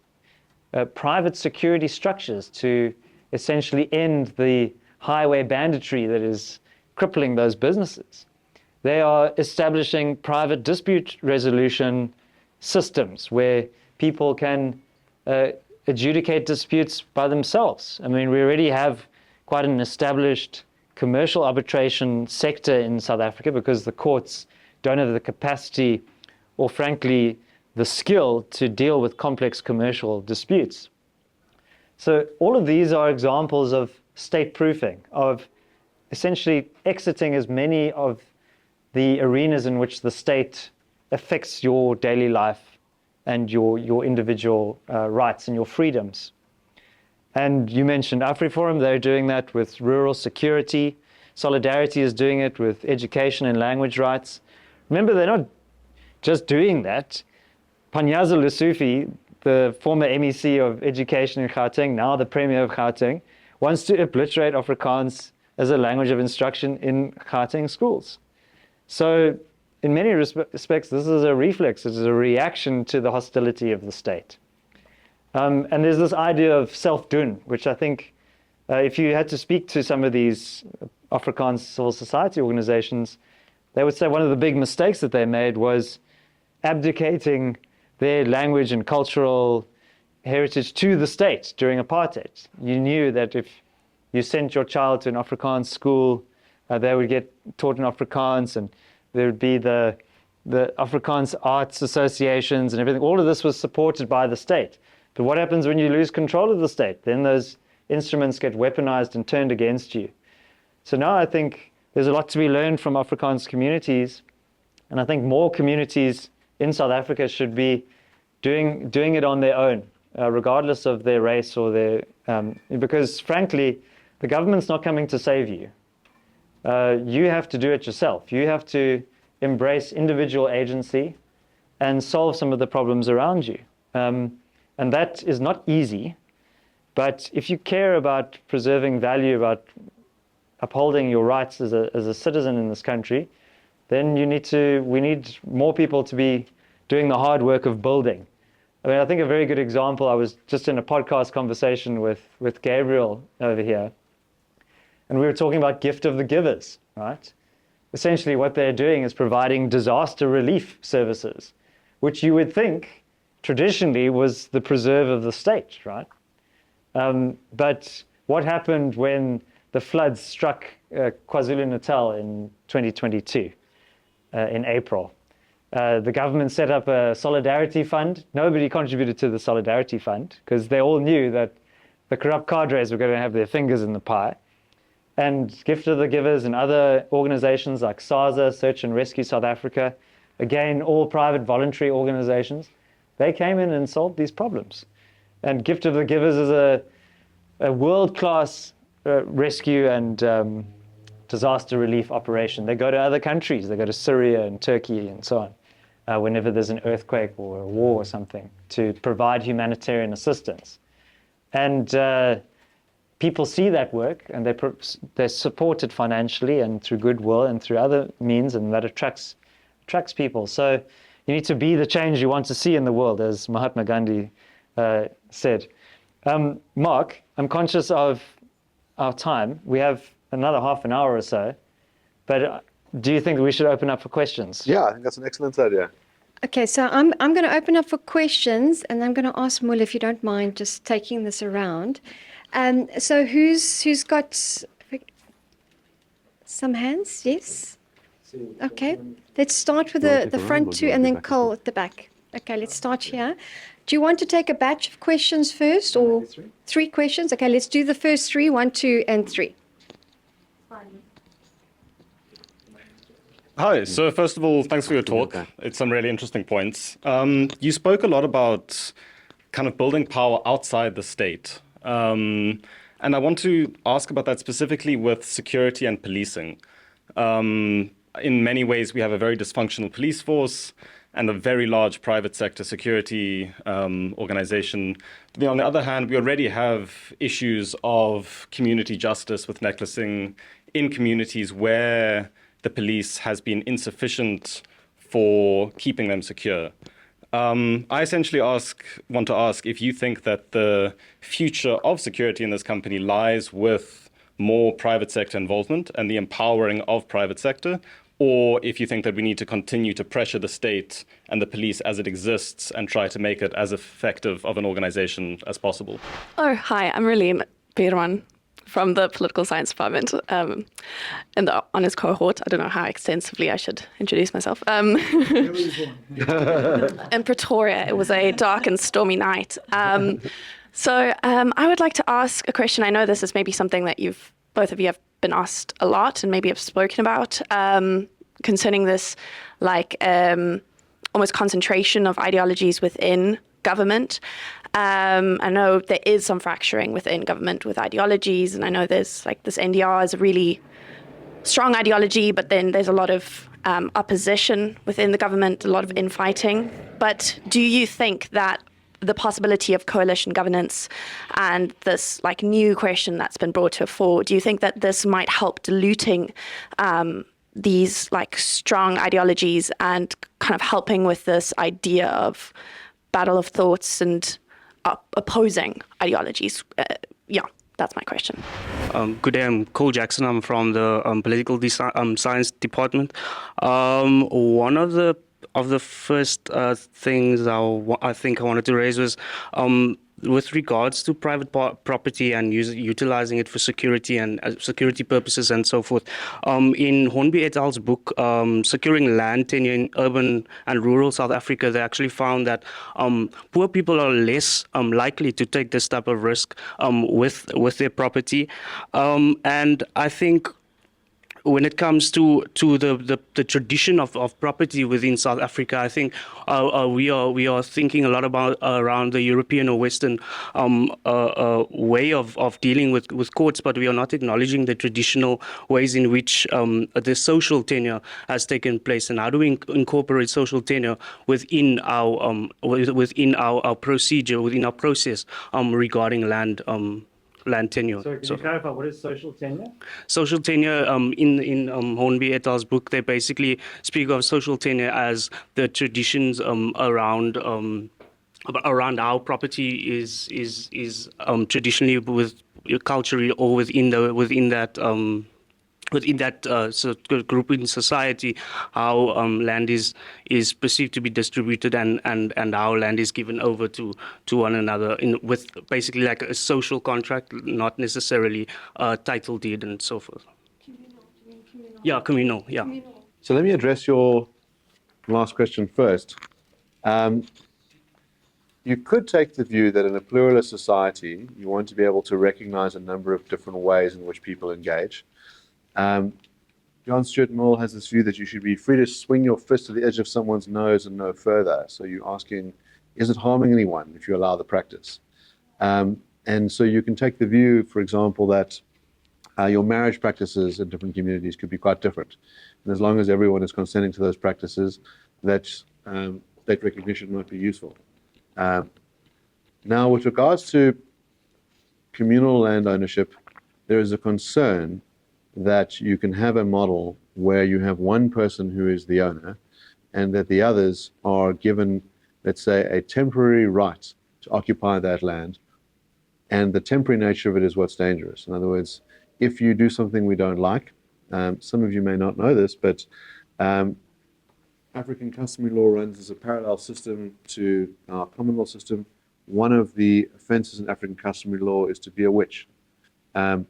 private security structures to essentially end the highway banditry that is crippling those businesses. They are establishing private dispute resolution systems where people can adjudicate disputes by themselves. I mean, we already have quite an established commercial arbitration sector in South Africa because the courts don't have the capacity or, frankly, the skill to deal with complex commercial disputes. So all of these are examples of state proofing, of essentially exiting as many of the arenas in which the state affects your daily life and your individual rights and your freedoms. And you mentioned AfriForum, they're doing that with rural security. Solidarity is doing it with education and language rights. Remember, they're not just doing that. Panyaza Lesufi, the former MEC of Education in Gauteng, now the Premier of Gauteng, wants to obliterate Afrikaans as a language of instruction in Gauteng schools. So in many respects, this is a reflex, it is a reaction to the hostility of the state. And there's this idea of self-doen, which I think if you had to speak to some of these Afrikaans civil society organizations, they would say one of the big mistakes that they made was abdicating their language and cultural heritage to the state during apartheid. You knew that if you sent your child to an Afrikaans school, they would get taught in Afrikaans, and there would be the Afrikaans arts associations and everything. All of this was supported by the state. But what happens when you lose control of the state? Then those instruments get weaponized and turned against you. So now I think there's a lot to be learned from Afrikaans communities, and I think more communities in South Africa should be doing it on their own, regardless of their race or their, because frankly, the government's not coming to save you. You have to do it yourself. You have to embrace individual agency and solve some of the problems around you. And that is not easy, but if you care about preserving value, about upholding your rights as a citizen in this country, then we need more people to be doing the hard work of building. I mean, I think a very good example, I was just in a podcast conversation with Gabriel over here, and we were talking about gift of the givers, right? Essentially what they're doing is providing disaster relief services, which you would think traditionally was the preserve of the state, right? But what happened when the floods struck KwaZulu-Natal in 2022, in April? The government set up a solidarity fund. Nobody contributed to the solidarity fund because they all knew that the corrupt cadres were going to have their fingers in the pie. And Gift of the Givers and other organizations like SASA, Search and Rescue South Africa, again, all private voluntary organizations, they came in and solved these problems. And Gift of the Givers is a world-class rescue and disaster relief operation. They go to other countries. They go to Syria and Turkey and so whenever there's an earthquake or a war or something, to provide humanitarian assistance. And people see that work, and they're supported financially and through goodwill and through other means, and that attracts people. So you need to be the change you want to see in the world, as Mahatma Gandhi said. Mark, I'm conscious of our time. We have another half an hour or so, but do you think that we should open up for questions? Yeah, I think that's an excellent idea. Okay, so I'm going to open up for questions, and I'm going to ask Mul, if you don't mind, just taking this around. So who's got some hands? Yes. Okay, let's start with the front two, and then Cole at the back. Okay, let's start here. Do you want to take a batch of questions first, or three questions? Okay, let's do the first three, 1, 2, and 3. Hi, so first of all, thanks for your talk. It's some really interesting points. You spoke a lot about kind of building power outside the state. And I want to ask about that specifically with security and policing. In many ways, we have a very dysfunctional police force and a very large private sector security organization. But on the other hand, we already have issues of community justice with necklacing in communities where the police has been insufficient for keeping them secure. I essentially want to ask if you think that the future of security in this company lies with more private sector involvement and the empowering of private sector, or if you think that we need to continue to pressure the state and the police as it exists and try to make it as effective of an organization as possible. Oh, hi, I'm Raleen Peerman from the Political Science Department in the honors cohort. I don't know how extensively I should introduce myself. In Pretoria, it was a dark and stormy night. So I would like to ask a question. I know this is maybe something that both of you have been asked a lot and maybe have spoken about concerning this, like almost concentration of ideologies within government. I know there is some fracturing within government with ideologies, and I know there's like this NDR is a really strong ideology, but then there's a lot of opposition within the government, a lot of infighting. But do you think that the possibility of coalition governance and this like new question that's been brought to the fore, do you think that this might help diluting these like strong ideologies and kind of helping with this idea of battle of thoughts and opposing ideologies? Yeah, that's my question. Good day, I'm Cole Jackson. I'm from the Political Science Department. One of the first things I think I wanted to raise was with regards to private property and utilizing it for security and security purposes and so forth. In Hornby et al.'s book, Securing Land Tenure in Urban and Rural South Africa, they actually found that poor people are less likely to take this type of risk with their property. And I think when it comes to the tradition of property within South Africa, I think we are thinking a lot about around the European or Western way of dealing with courts, but we are not acknowledging the traditional ways in which the social tenure has taken place, and how do we incorporate social tenure within our procedure, within our process regarding land tenure. So can you clarify, what is social tenure? Social tenure, in Hornby et al.'s book, they basically speak of social tenure as the traditions around how property is traditionally with culturally or within that sort of group in society, how land is perceived to be distributed and how land is given over to one another with basically like a social contract, not necessarily a title deed and so forth. Communal. Yeah, communal. Yeah. Communal. So let me address your last question first. You could take the view that in a pluralist society, you want to be able to recognize a number of different ways in which people engage. John Stuart Mill has this view that you should be free to swing your fist to the edge of someone's nose and no further. So you're asking, is it harming anyone if you allow the practice? And so you can take the view, for example, that your marriage practices in different communities could be quite different. And as long as everyone is consenting to those practices, that state recognition might be useful. Now, with regards to communal land ownership, there is a concern that you can have a model where you have one person who is the owner and that the others are given, let's say, a temporary right to occupy that land. And the temporary nature of it is what's dangerous. In other words, if you do something we don't like, some of you may not know this, but African customary law runs as a parallel system to our common law system. One of the offenses in African customary law is to be a witch. So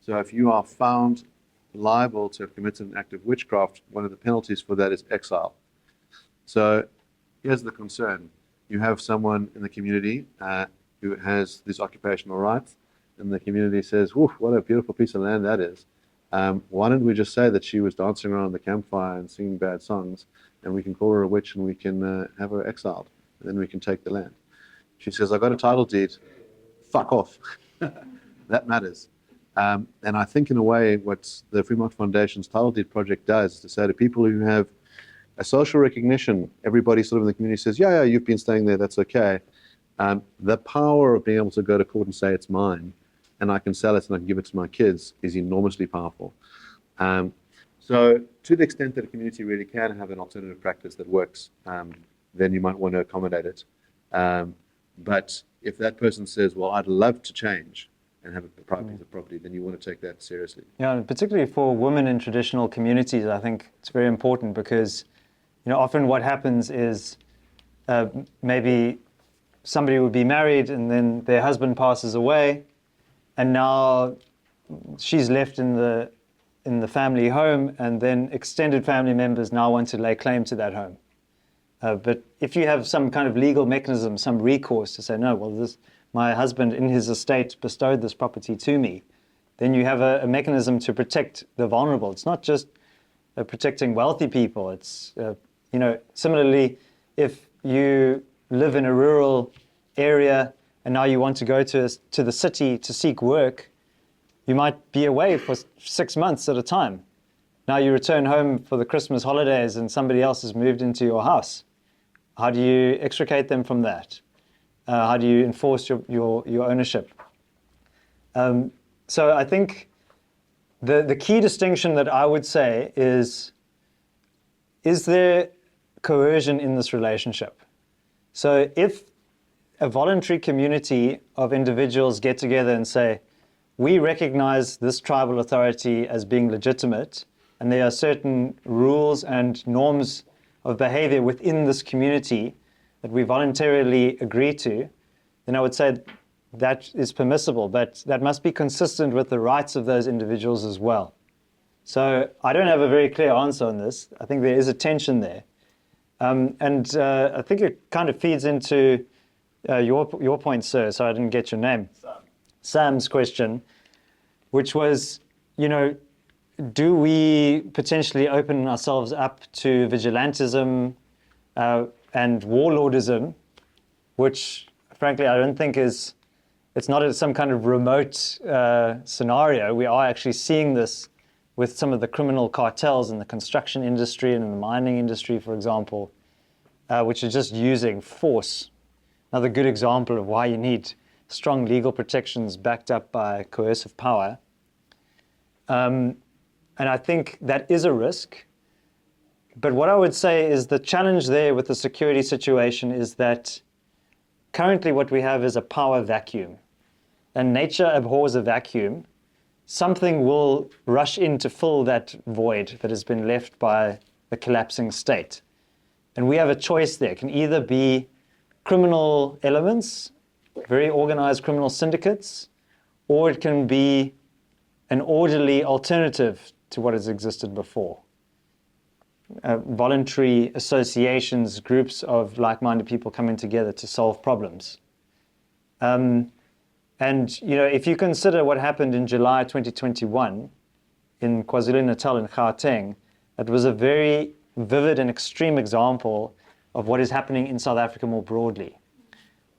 if you are found liable to have committed an act of witchcraft, one of the penalties for that is exile. So here's the concern. You have someone in the community who has these occupational rights, and the community says, "Woof, what a beautiful piece of land that is. Why don't we just say that she was dancing around the campfire and singing bad songs, and we can call her a witch and we can have her exiled, and then we can take the land." She says, "I got a title deed." Fuck off. That matters. And I think in a way what the Fremont Foundation's Title Deed Project does is to say to people who have a social recognition, everybody sort of in the community says, yeah, you've been staying there, that's okay. The power of being able to go to court and say it's mine, and I can sell it and I can give it to my kids is enormously powerful. So to the extent that a community really can have an alternative practice that works, then you might want to accommodate it. But if that person says, well, I'd love to change and have a private piece of property, then you want to take that seriously. Yeah, and particularly for women in traditional communities, I think it's very important because, often what happens is maybe somebody would be married and then their husband passes away, and now she's left in the family home, and then extended family members now want to lay claim to that home. But if you have some kind of legal mechanism, some recourse to say, no, well, my husband in his estate bestowed this property to me, then you have a mechanism to protect the vulnerable. It's not just protecting wealthy people. It's, similarly, if you live in a rural area and now you want to go to the city to seek work, you might be away for 6 months at a time. Now you return home for the Christmas holidays and somebody else has moved into your house. How do you extricate them from that? How do you enforce your ownership? So I think the key distinction that I would say is there coercion in this relationship? So if a voluntary community of individuals get together and say, we recognize this tribal authority as being legitimate, and there are certain rules and norms of behavior within this community that we voluntarily agree to, then I would say that is permissible, but that must be consistent with the rights of those individuals as well. So I don't have a very clear answer on this. I think there is a tension there. And I think it kind of feeds into your point, sir, so I didn't get your name. Sam's question, which was, do we potentially open ourselves up to vigilantism and warlordism, which frankly I don't think it's not some kind of remote scenario. We are actually seeing this with some of the criminal cartels in the construction industry and in the mining industry, for example, which are just using force. Another good example of why you need strong legal protections backed up by coercive power. And I think that is a risk. But what I would say is the challenge there with the security situation is that currently what we have is a power vacuum. And nature abhors a vacuum. Something will rush in to fill that void that has been left by the collapsing state. And we have a choice there. It can either be criminal elements, very organized criminal syndicates, or it can be an orderly alternative to what has existed before. Voluntary associations, groups of like-minded people coming together to solve problems. And if you consider what happened in July 2021 in KwaZulu-Natal and Gauteng, it was a very vivid and extreme example of what is happening in South Africa more broadly.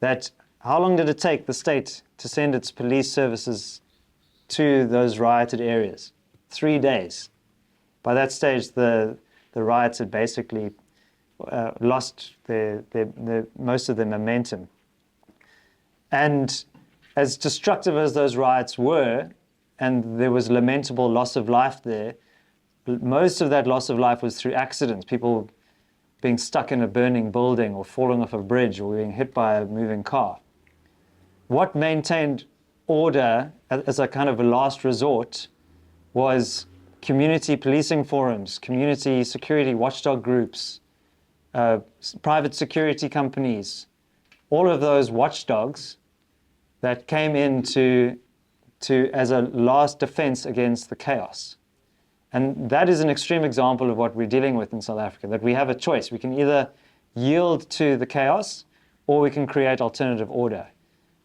That how long did it take the state to send its police services to those rioted areas? 3 days. By that stage, the riots had basically lost most of their momentum. And as destructive as those riots were, and there was lamentable loss of life there, most of that loss of life was through accidents, people being stuck in a burning building or falling off a bridge or being hit by a moving car. What maintained order as a kind of a last resort was community policing forums, community security watchdog groups, private security companies, all of those watchdogs that came in to as a last defense against the chaos. And that is an extreme example of what we're dealing with in South Africa, that we have a choice. We can either yield to the chaos or we can create alternative order.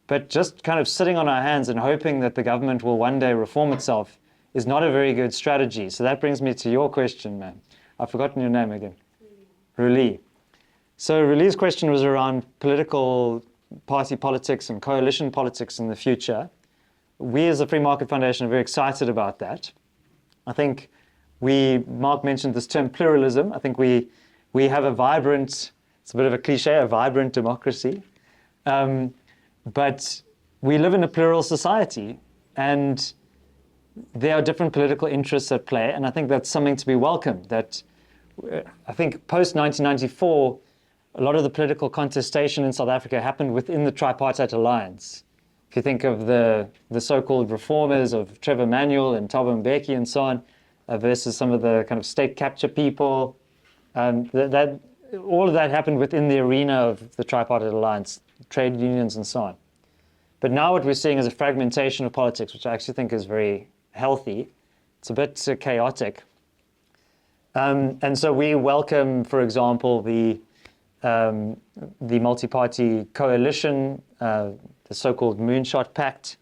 But just kind of sitting on our hands and hoping that the government will one day reform itself is not a very good strategy. So that brings me to your question, ma'am. I've forgotten your name again. Ruli. So Ruli's question was around political party politics and coalition politics in the future. We as the Free Market Foundation are very excited about that. I think Mark mentioned this term pluralism. I think we have a vibrant, it's a bit of a cliche, a vibrant democracy. But we live in a plural society, and there are different political interests at play, and I think that's something to be welcomed. That I think post-1994, a lot of the political contestation in South Africa happened within the tripartite alliance. If you think of the so-called reformers of Trevor Manuel and Thabo Mbeki and so on, versus some of the kind of state capture people, all of that happened within the arena of the tripartite alliance, trade unions and so on. But now what we're seeing is a fragmentation of politics, which I actually think is very healthy. It's a bit chaotic. And so we welcome, for example, the multi-party coalition, the so-called Moonshot Pact.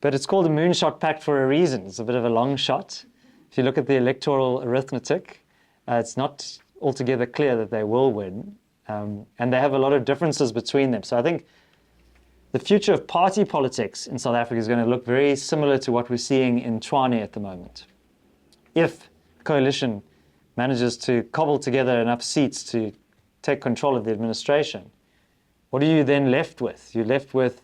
But it's called a Moonshot Pact for a reason. It's a bit of a long shot. If you look at the electoral arithmetic, it's not altogether clear that they will win. And they have a lot of differences between them. So I think the future of party politics in South Africa is going to look very similar to what we're seeing in Tshwane at the moment. If coalition manages to cobble together enough seats to take control of the administration, what are you then left with? You're left with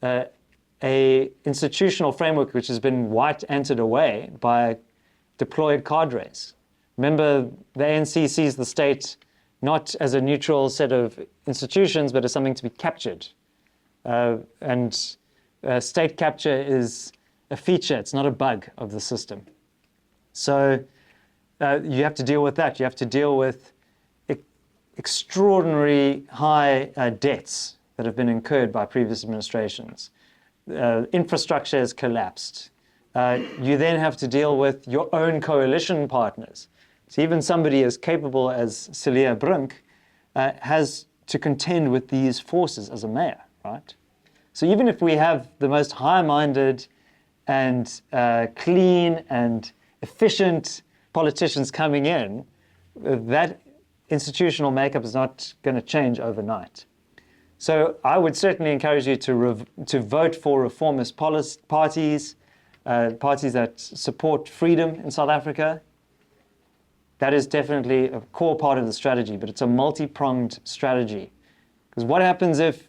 a institutional framework which has been white-anted away by deployed cadres. Remember, the ANC sees the state not as a neutral set of institutions, but as something to be captured. And state capture is a feature, it's not a bug of the system. So you have to deal with that. You have to deal with extraordinary high debts that have been incurred by previous administrations. Infrastructure has collapsed. You then have to deal with your own coalition partners. So even somebody as capable as Celia Brink has to contend with these forces as a mayor, right? So even if we have the most high-minded and clean and efficient politicians coming in, that institutional makeup is not going to change overnight. So I would certainly encourage you to vote for reformist parties, parties that support freedom in South Africa. That is definitely a core part of the strategy, but it's a multi-pronged strategy. Because what happens if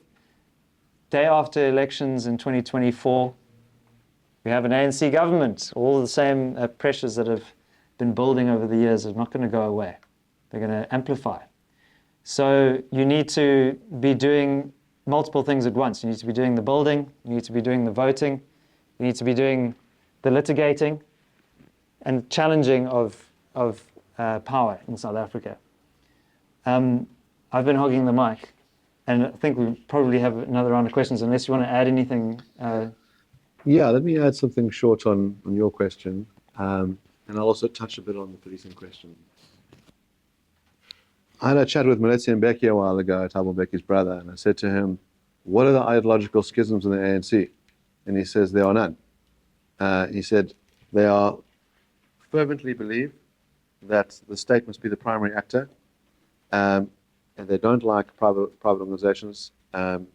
day after elections in 2024, we have an ANC government? All the same pressures that have been building over the years are not going to go away. They're going to amplify. So you need to be doing multiple things at once. You need to be doing the building, you need to be doing the voting, you need to be doing the litigating and challenging of power in South Africa. I've been hogging the mic, and I think we probably have another round of questions, unless you want to add anything. Yeah, let me add something short on your question, and I'll also touch a bit on the policing question. I had a chat with Maletsian Mbeki a while ago, Thabo Mbeki's brother, and I said to him, what are the ideological schisms in the ANC? And he says, there are none. He said, they are fervently believe that the state must be the primary actor, and they don't like private organizations, and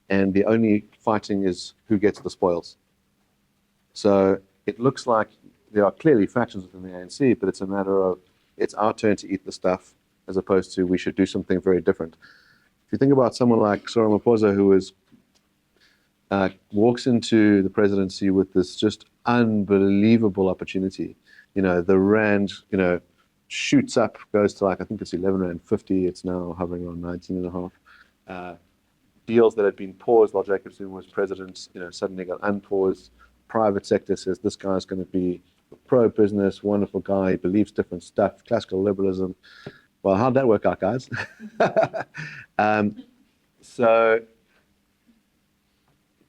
the only fighting is who gets the spoils. So it looks like there are clearly factions within the ANC, but it's a matter of, it's our turn to eat the stuff, as opposed to we should do something very different. If you think about someone like Cyril Ramaphosa, who walks into the presidency with this just unbelievable opportunity, the rand, shoots up, goes to I think it's 11 Rand 50. It's now hovering around 19.5. Deals that had been paused while Jacob Zuma was president, suddenly got unpaused. Private sector says this guy's going to be a pro-business, wonderful guy, he believes different stuff, classical liberalism. Well, how'd that work out, guys? So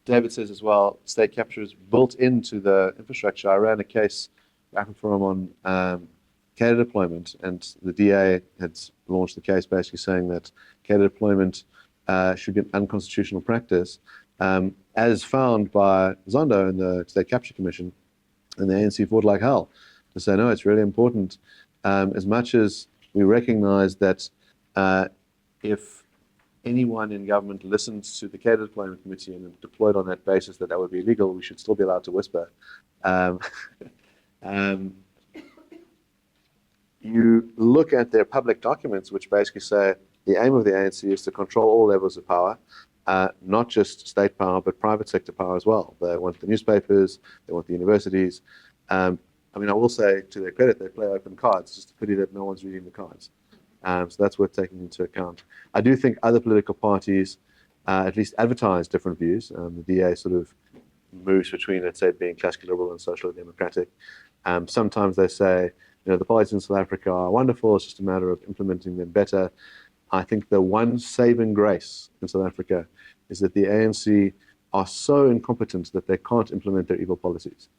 David says as well, state capture is built into the infrastructure. I ran a case back and forth on cadre deployment, and the DA had launched the case basically saying that cadre deployment should be an unconstitutional practice, as found by Zondo and the State Capture Commission, and the ANC fought like hell to say, no, it's really important. As much as we recognize that if anyone in government listens to the cadre deployment committee and deployed on that basis that would be illegal, we should still be allowed to whisper. You look at their public documents, which basically say the aim of the ANC is to control all levels of power, not just state power, but private sector power as well. They want the newspapers, they want the universities. I will say, to their credit, they play open cards. It's just a pity that no one's reading the cards. So that's worth taking into account. I do think other political parties at least advertise different views. The DA sort of moves between, let's say, being classically liberal and socially democratic. Sometimes they say, the policies in South Africa are wonderful, it's just a matter of implementing them better. I think the one saving grace in South Africa is that the ANC are so incompetent that they can't implement their evil policies.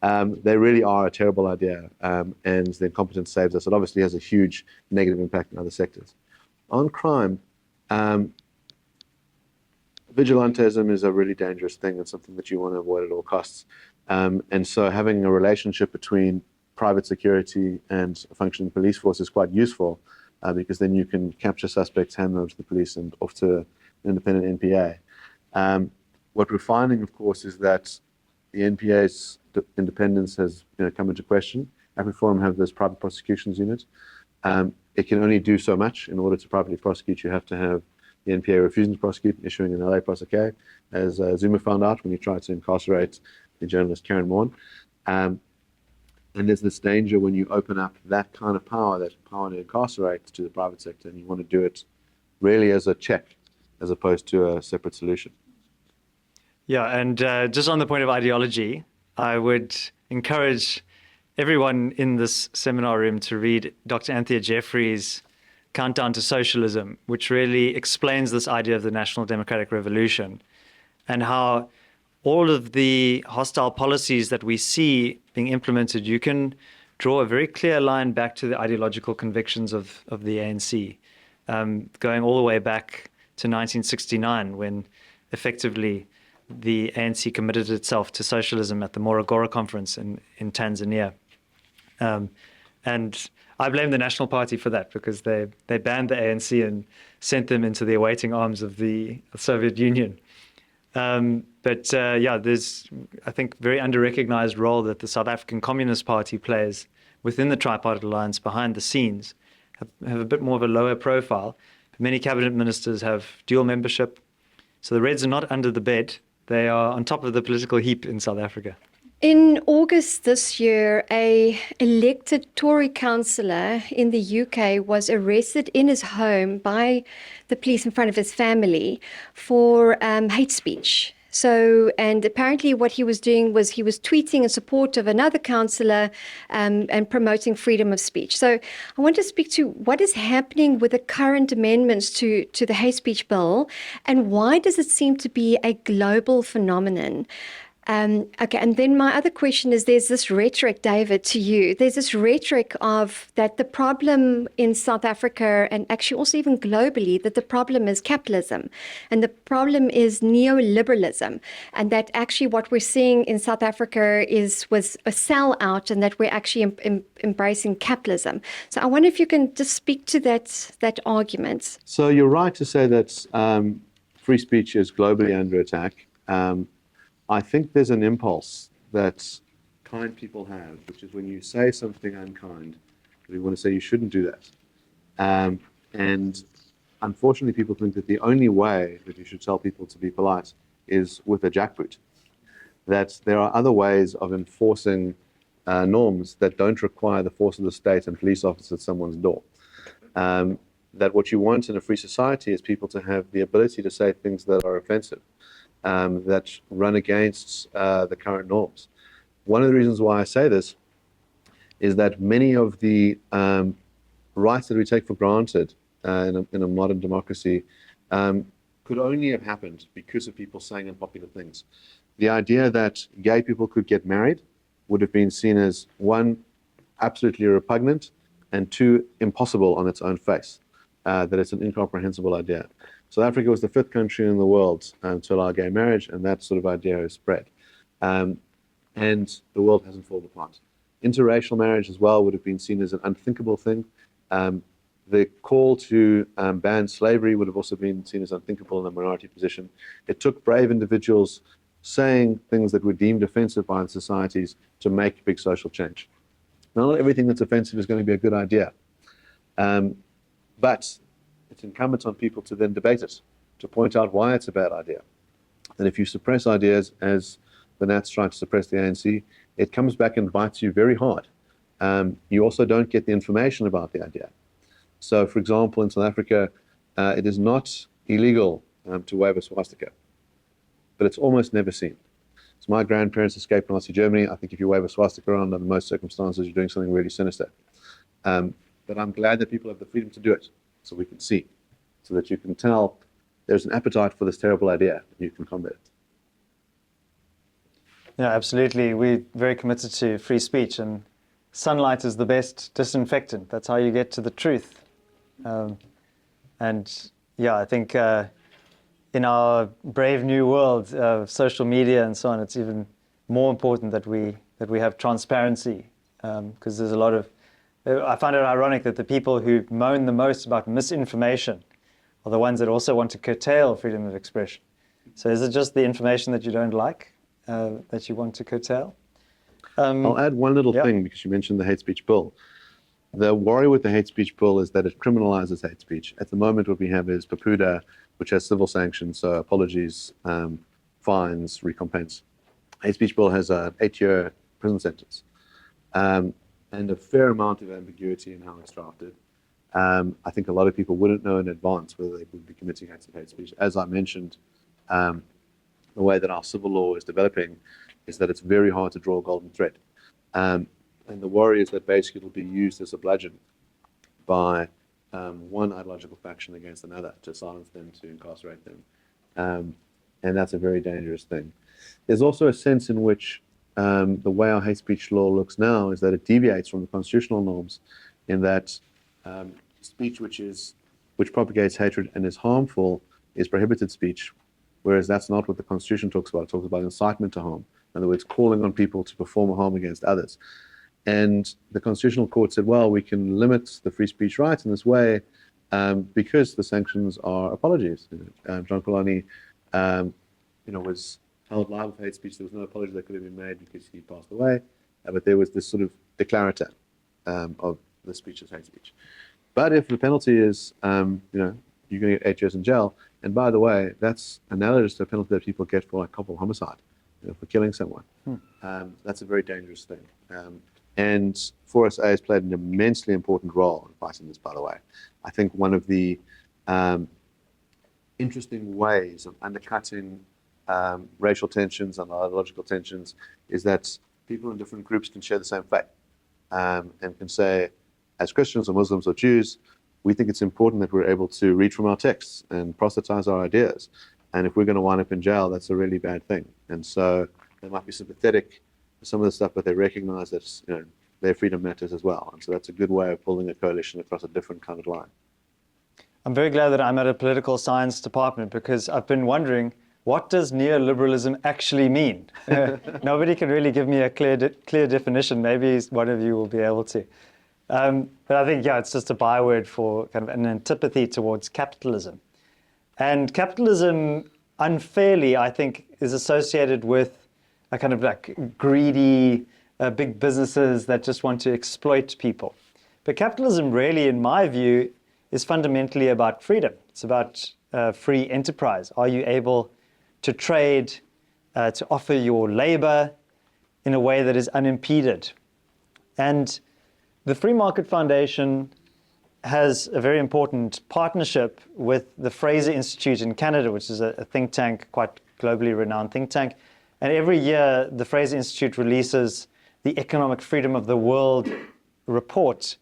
They really are a terrible idea, and the incompetence saves us. It obviously has a huge negative impact in other sectors. On crime, vigilantism is a really dangerous thing and something that you want to avoid at all costs. And so having a relationship between private security and a functioning police force is quite useful, because then you can capture suspects, hand them over to the police and off to an independent NPA. What we're finding, of course, is that the NPA's independence has come into question. AfriForum have this private prosecutions unit. It can only do so much. In order to privately prosecute, you have to have the NPA refusing to prosecute, issuing an LA proseque, as Zuma found out when he tried to incarcerate the journalist Karen Moore. And there's this danger when you open up that kind of power, that power to incarcerate, to the private sector, and you want to do it really as a check, as opposed to a separate solution. Yeah, and just on the point of ideology, I would encourage everyone in this seminar room to read Dr. Anthea Jeffrey's Countdown to Socialism, which really explains this idea of the National Democratic Revolution and how all of the hostile policies that we see being implemented, you can draw a very clear line back to the ideological convictions of the ANC, going all the way back to 1969, when effectively the ANC committed itself to socialism at the Morogoro Conference in Tanzania. And I blame the National Party for that, because they banned the ANC and sent them into the awaiting arms of the Soviet Union. There's, I think, very under-recognized role that the South African Communist Party plays within the tripartite alliance behind the scenes, have a bit more of a lower profile. Many cabinet ministers have dual membership. So the Reds are not under the bed. They are on top of the political heap in South Africa. In August this year, a elected Tory councillor in the UK was arrested in his home by the police in front of his family for hate speech. So, and apparently what he was doing was he was tweeting in support of another councillor and promoting freedom of speech. So I want to speak to what is happening with the current amendments to the hate speech bill, and why does it seem to be a global phenomenon? Okay, and then my other question is, there's this rhetoric, David, to you. There's this rhetoric of that the problem in South Africa, and actually also even globally, that the problem is capitalism and the problem is neoliberalism, and that actually what we're seeing in South Africa was a sellout, and that we're actually embracing capitalism. So I wonder if you can just speak to that argument. So you're right to say that free speech is globally under attack. I think there's an impulse that kind people have, which is when you say something unkind, We want to say you shouldn't do that. And unfortunately, people think that the only way that you should tell people to be polite is with a jackboot. That there are other ways of enforcing norms that don't require the force of the state and police officers at someone's door. That what you want in a free society is people to have the ability to say things that are offensive, that run against the current norms. One of the reasons why I say this is that many of the rights that we take for granted in a modern democracy could only have happened because of people saying unpopular things. The idea that gay people could get married would have been seen as, one, absolutely repugnant, and two, impossible on its own face, that it's an incomprehensible idea. South Africa was the 5th country in the world to allow gay marriage, and that sort of idea has spread. And the world hasn't fallen apart. Interracial marriage as well would have been seen as an unthinkable thing. The call to ban slavery would have also been seen as unthinkable in a minority position. It took brave individuals saying things that were deemed offensive by the societies to make big social change. Now, not everything that's offensive is going to be a good idea, but it's incumbent on people to then debate it, to point out why it's a bad idea. And if you suppress ideas, as the Nats tried to suppress the ANC, it comes back and bites you very hard. You also don't get the information about the idea. So, for example, in South Africa, it is not illegal to wave a swastika, but it's almost never seen. So my grandparents escaped Nazi Germany. I think if you wave a swastika around under most circumstances, you're doing something really sinister. But I'm glad that people have the freedom to do it, so we can see, so that you can tell there's an appetite for this terrible idea, and you can combat it. Yeah, absolutely. We're very committed to free speech, and sunlight is the best disinfectant. That's how you get to the truth. And yeah, I think in our brave new world of social media and so on, it's even more important that we have transparency, because there's a lot of. I find it ironic that the people who moan the most about misinformation are the ones that also want to curtail freedom of expression. So is it just the information that you don't like that you want to curtail? I'll add one little thing, because you mentioned the hate speech bill. The worry with the hate speech bill is that it criminalizes hate speech. At the moment, what we have is PAPUDA, which has civil sanctions, so apologies, fines, recompense. Hate speech bill has an 8-year prison sentence, and a fair amount of ambiguity in how it's drafted. I think a lot of people wouldn't know in advance whether they would be committing acts of hate speech. As I mentioned, the way that our civil law is developing is that it's very hard to draw a golden thread. And the worry is that basically it'll be used as a bludgeon by one ideological faction against another to silence them, to incarcerate them. And that's a very dangerous thing. There's also a sense in which the way our hate speech law looks now is that it deviates from the constitutional norms, in that speech which propagates hatred and is harmful is prohibited speech, whereas that's not what the Constitution talks about. It talks about incitement to harm. In other words, calling on people to perform a harm against others. And the Constitutional Court said, well, we can limit the free speech rights in this way because the sanctions are apologies. John Polani, was held liable for hate speech. There was no apology that could have been made because he passed away, but there was this sort of declarator of the speech as hate speech. But if the penalty is, you're going to get 8 years in jail, and by the way, that's analogous to a penalty that people get for like couple homicide, for killing someone. That's a very dangerous thing. And 4SA has played an immensely important role in fighting this, by the way. I think one of the interesting ways of undercutting racial tensions and ideological tensions is that people in different groups can share the same faith and can say, as Christians or Muslims or Jews, we think it's important that we're able to read from our texts and proselytize our ideas. And if we're going to wind up in jail, that's a really bad thing. And so they might be sympathetic to some of the stuff, but they recognize that their freedom matters as well. And so that's a good way of building a coalition across a different kind of line. I'm very glad that I'm at a political science department, because I've been wondering, what does neoliberalism actually mean? Nobody can really give me a clear definition. Maybe one of you will be able to. But I think, it's just a byword for kind of an antipathy towards capitalism. And capitalism, unfairly, I think, is associated with a kind of like greedy big businesses that just want to exploit people. But capitalism really, in my view, is fundamentally about freedom. It's about free enterprise. Are you able to trade, to offer your labor in a way that is unimpeded? And the Free Market Foundation has a very important partnership with the Fraser Institute in Canada, which is a think tank, quite globally renowned think tank. And every year, the Fraser Institute releases the Economic Freedom of the World report.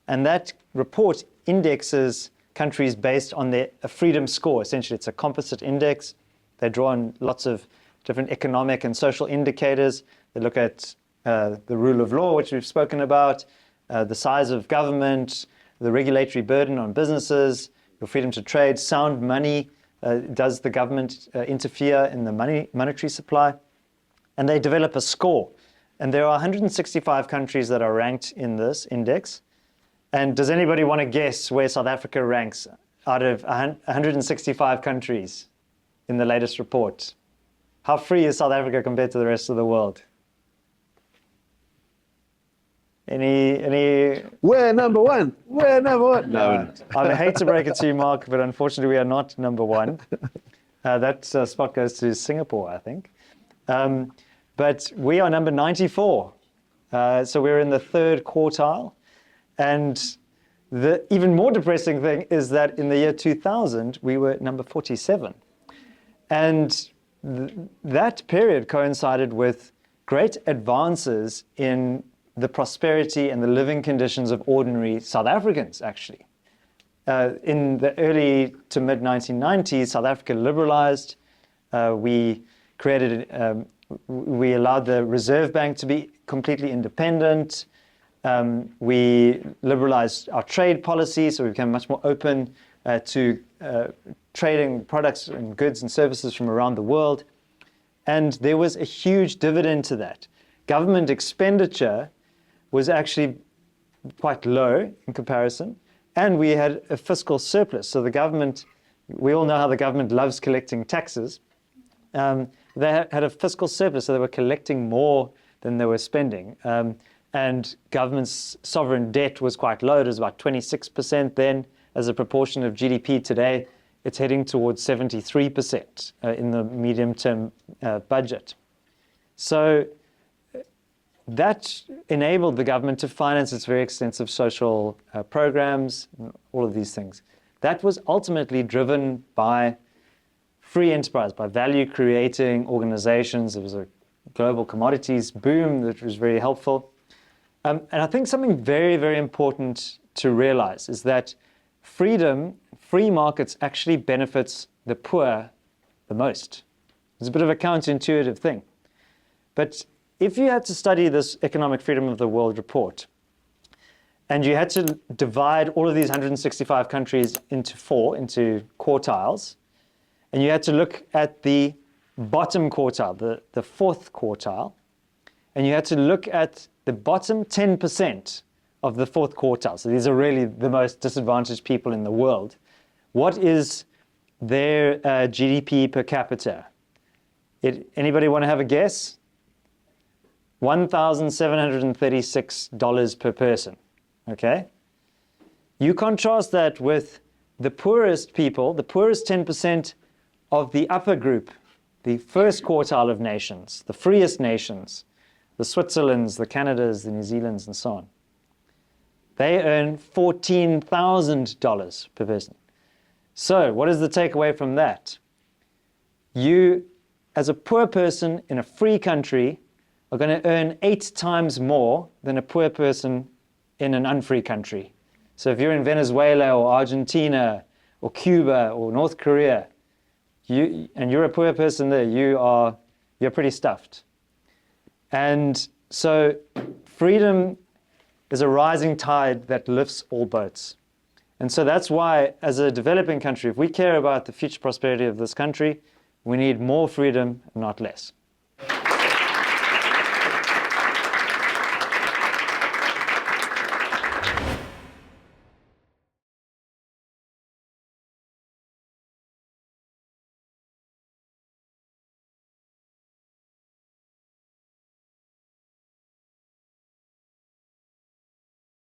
And that report indexes countries based on their freedom score. Essentially, it's a composite index. They draw on lots of different economic and social indicators. They look at the rule of law, which we've spoken about, the size of government, the regulatory burden on businesses, your freedom to trade, sound money. Does the government interfere in the monetary supply? And they develop a score. And there are 165 countries that are ranked in this index. And does anybody want to guess where South Africa ranks out of 165 countries in the latest report? How free is South Africa compared to the rest of the world? Any? We're number one. We're number one. No. I hate to break it to you, Mark, but unfortunately we are not number one. That spot goes to Singapore, I think. But we are number 94. So we're in the third quartile. And the even more depressing thing is that in the year 2000, we were number 47. And that period coincided with great advances in the prosperity and the living conditions of ordinary South Africans, actually. In the early to mid 1990s, South Africa liberalized. We allowed the Reserve Bank to be completely independent. We liberalized our trade policy, so we became much more open to trading products and goods and services from around the world. And there was a huge dividend to that. Government expenditure was actually quite low in comparison, and we had a fiscal surplus. So the government, we all know how the government loves collecting taxes. They had a fiscal surplus, so they were collecting more than they were spending. And government's sovereign debt was quite low. It was about 26% then as a proportion of GDP. Today, it's heading towards 73% in the medium-term budget. So that enabled the government to finance its very extensive social programs, all of these things. That was ultimately driven by free enterprise, by value-creating organizations. There was a global commodities boom that was very helpful. And I think something very, very important to realize is that freedom, free markets actually benefits the poor the most. It's a bit of a counterintuitive thing. But if you had to study this Economic Freedom of the World report, and you had to divide all of these 165 countries into quartiles, and you had to look at the bottom quartile, the fourth quartile, and you had to look at the bottom 10% of the fourth quartile. So these are really the most disadvantaged people in the world. What is their GDP per capita? Anybody want to have a guess? $1,736 per person, okay? You contrast that with the poorest people, the poorest 10% of the upper group, the first quartile of nations, the freest nations, the Switzerlands, the Canadas, the New Zealands, and so on. They earn $14,000 per person. So what is the takeaway from that? You, as a poor person in a free country, are going to earn 8 times more than a poor person in an unfree country. So if you're in Venezuela or Argentina or Cuba or North Korea, and you're a poor person there, you're pretty stuffed. And so freedom is a rising tide that lifts all boats. And so that's why, as a developing country, if we care about the future prosperity of this country, we need more freedom, not less.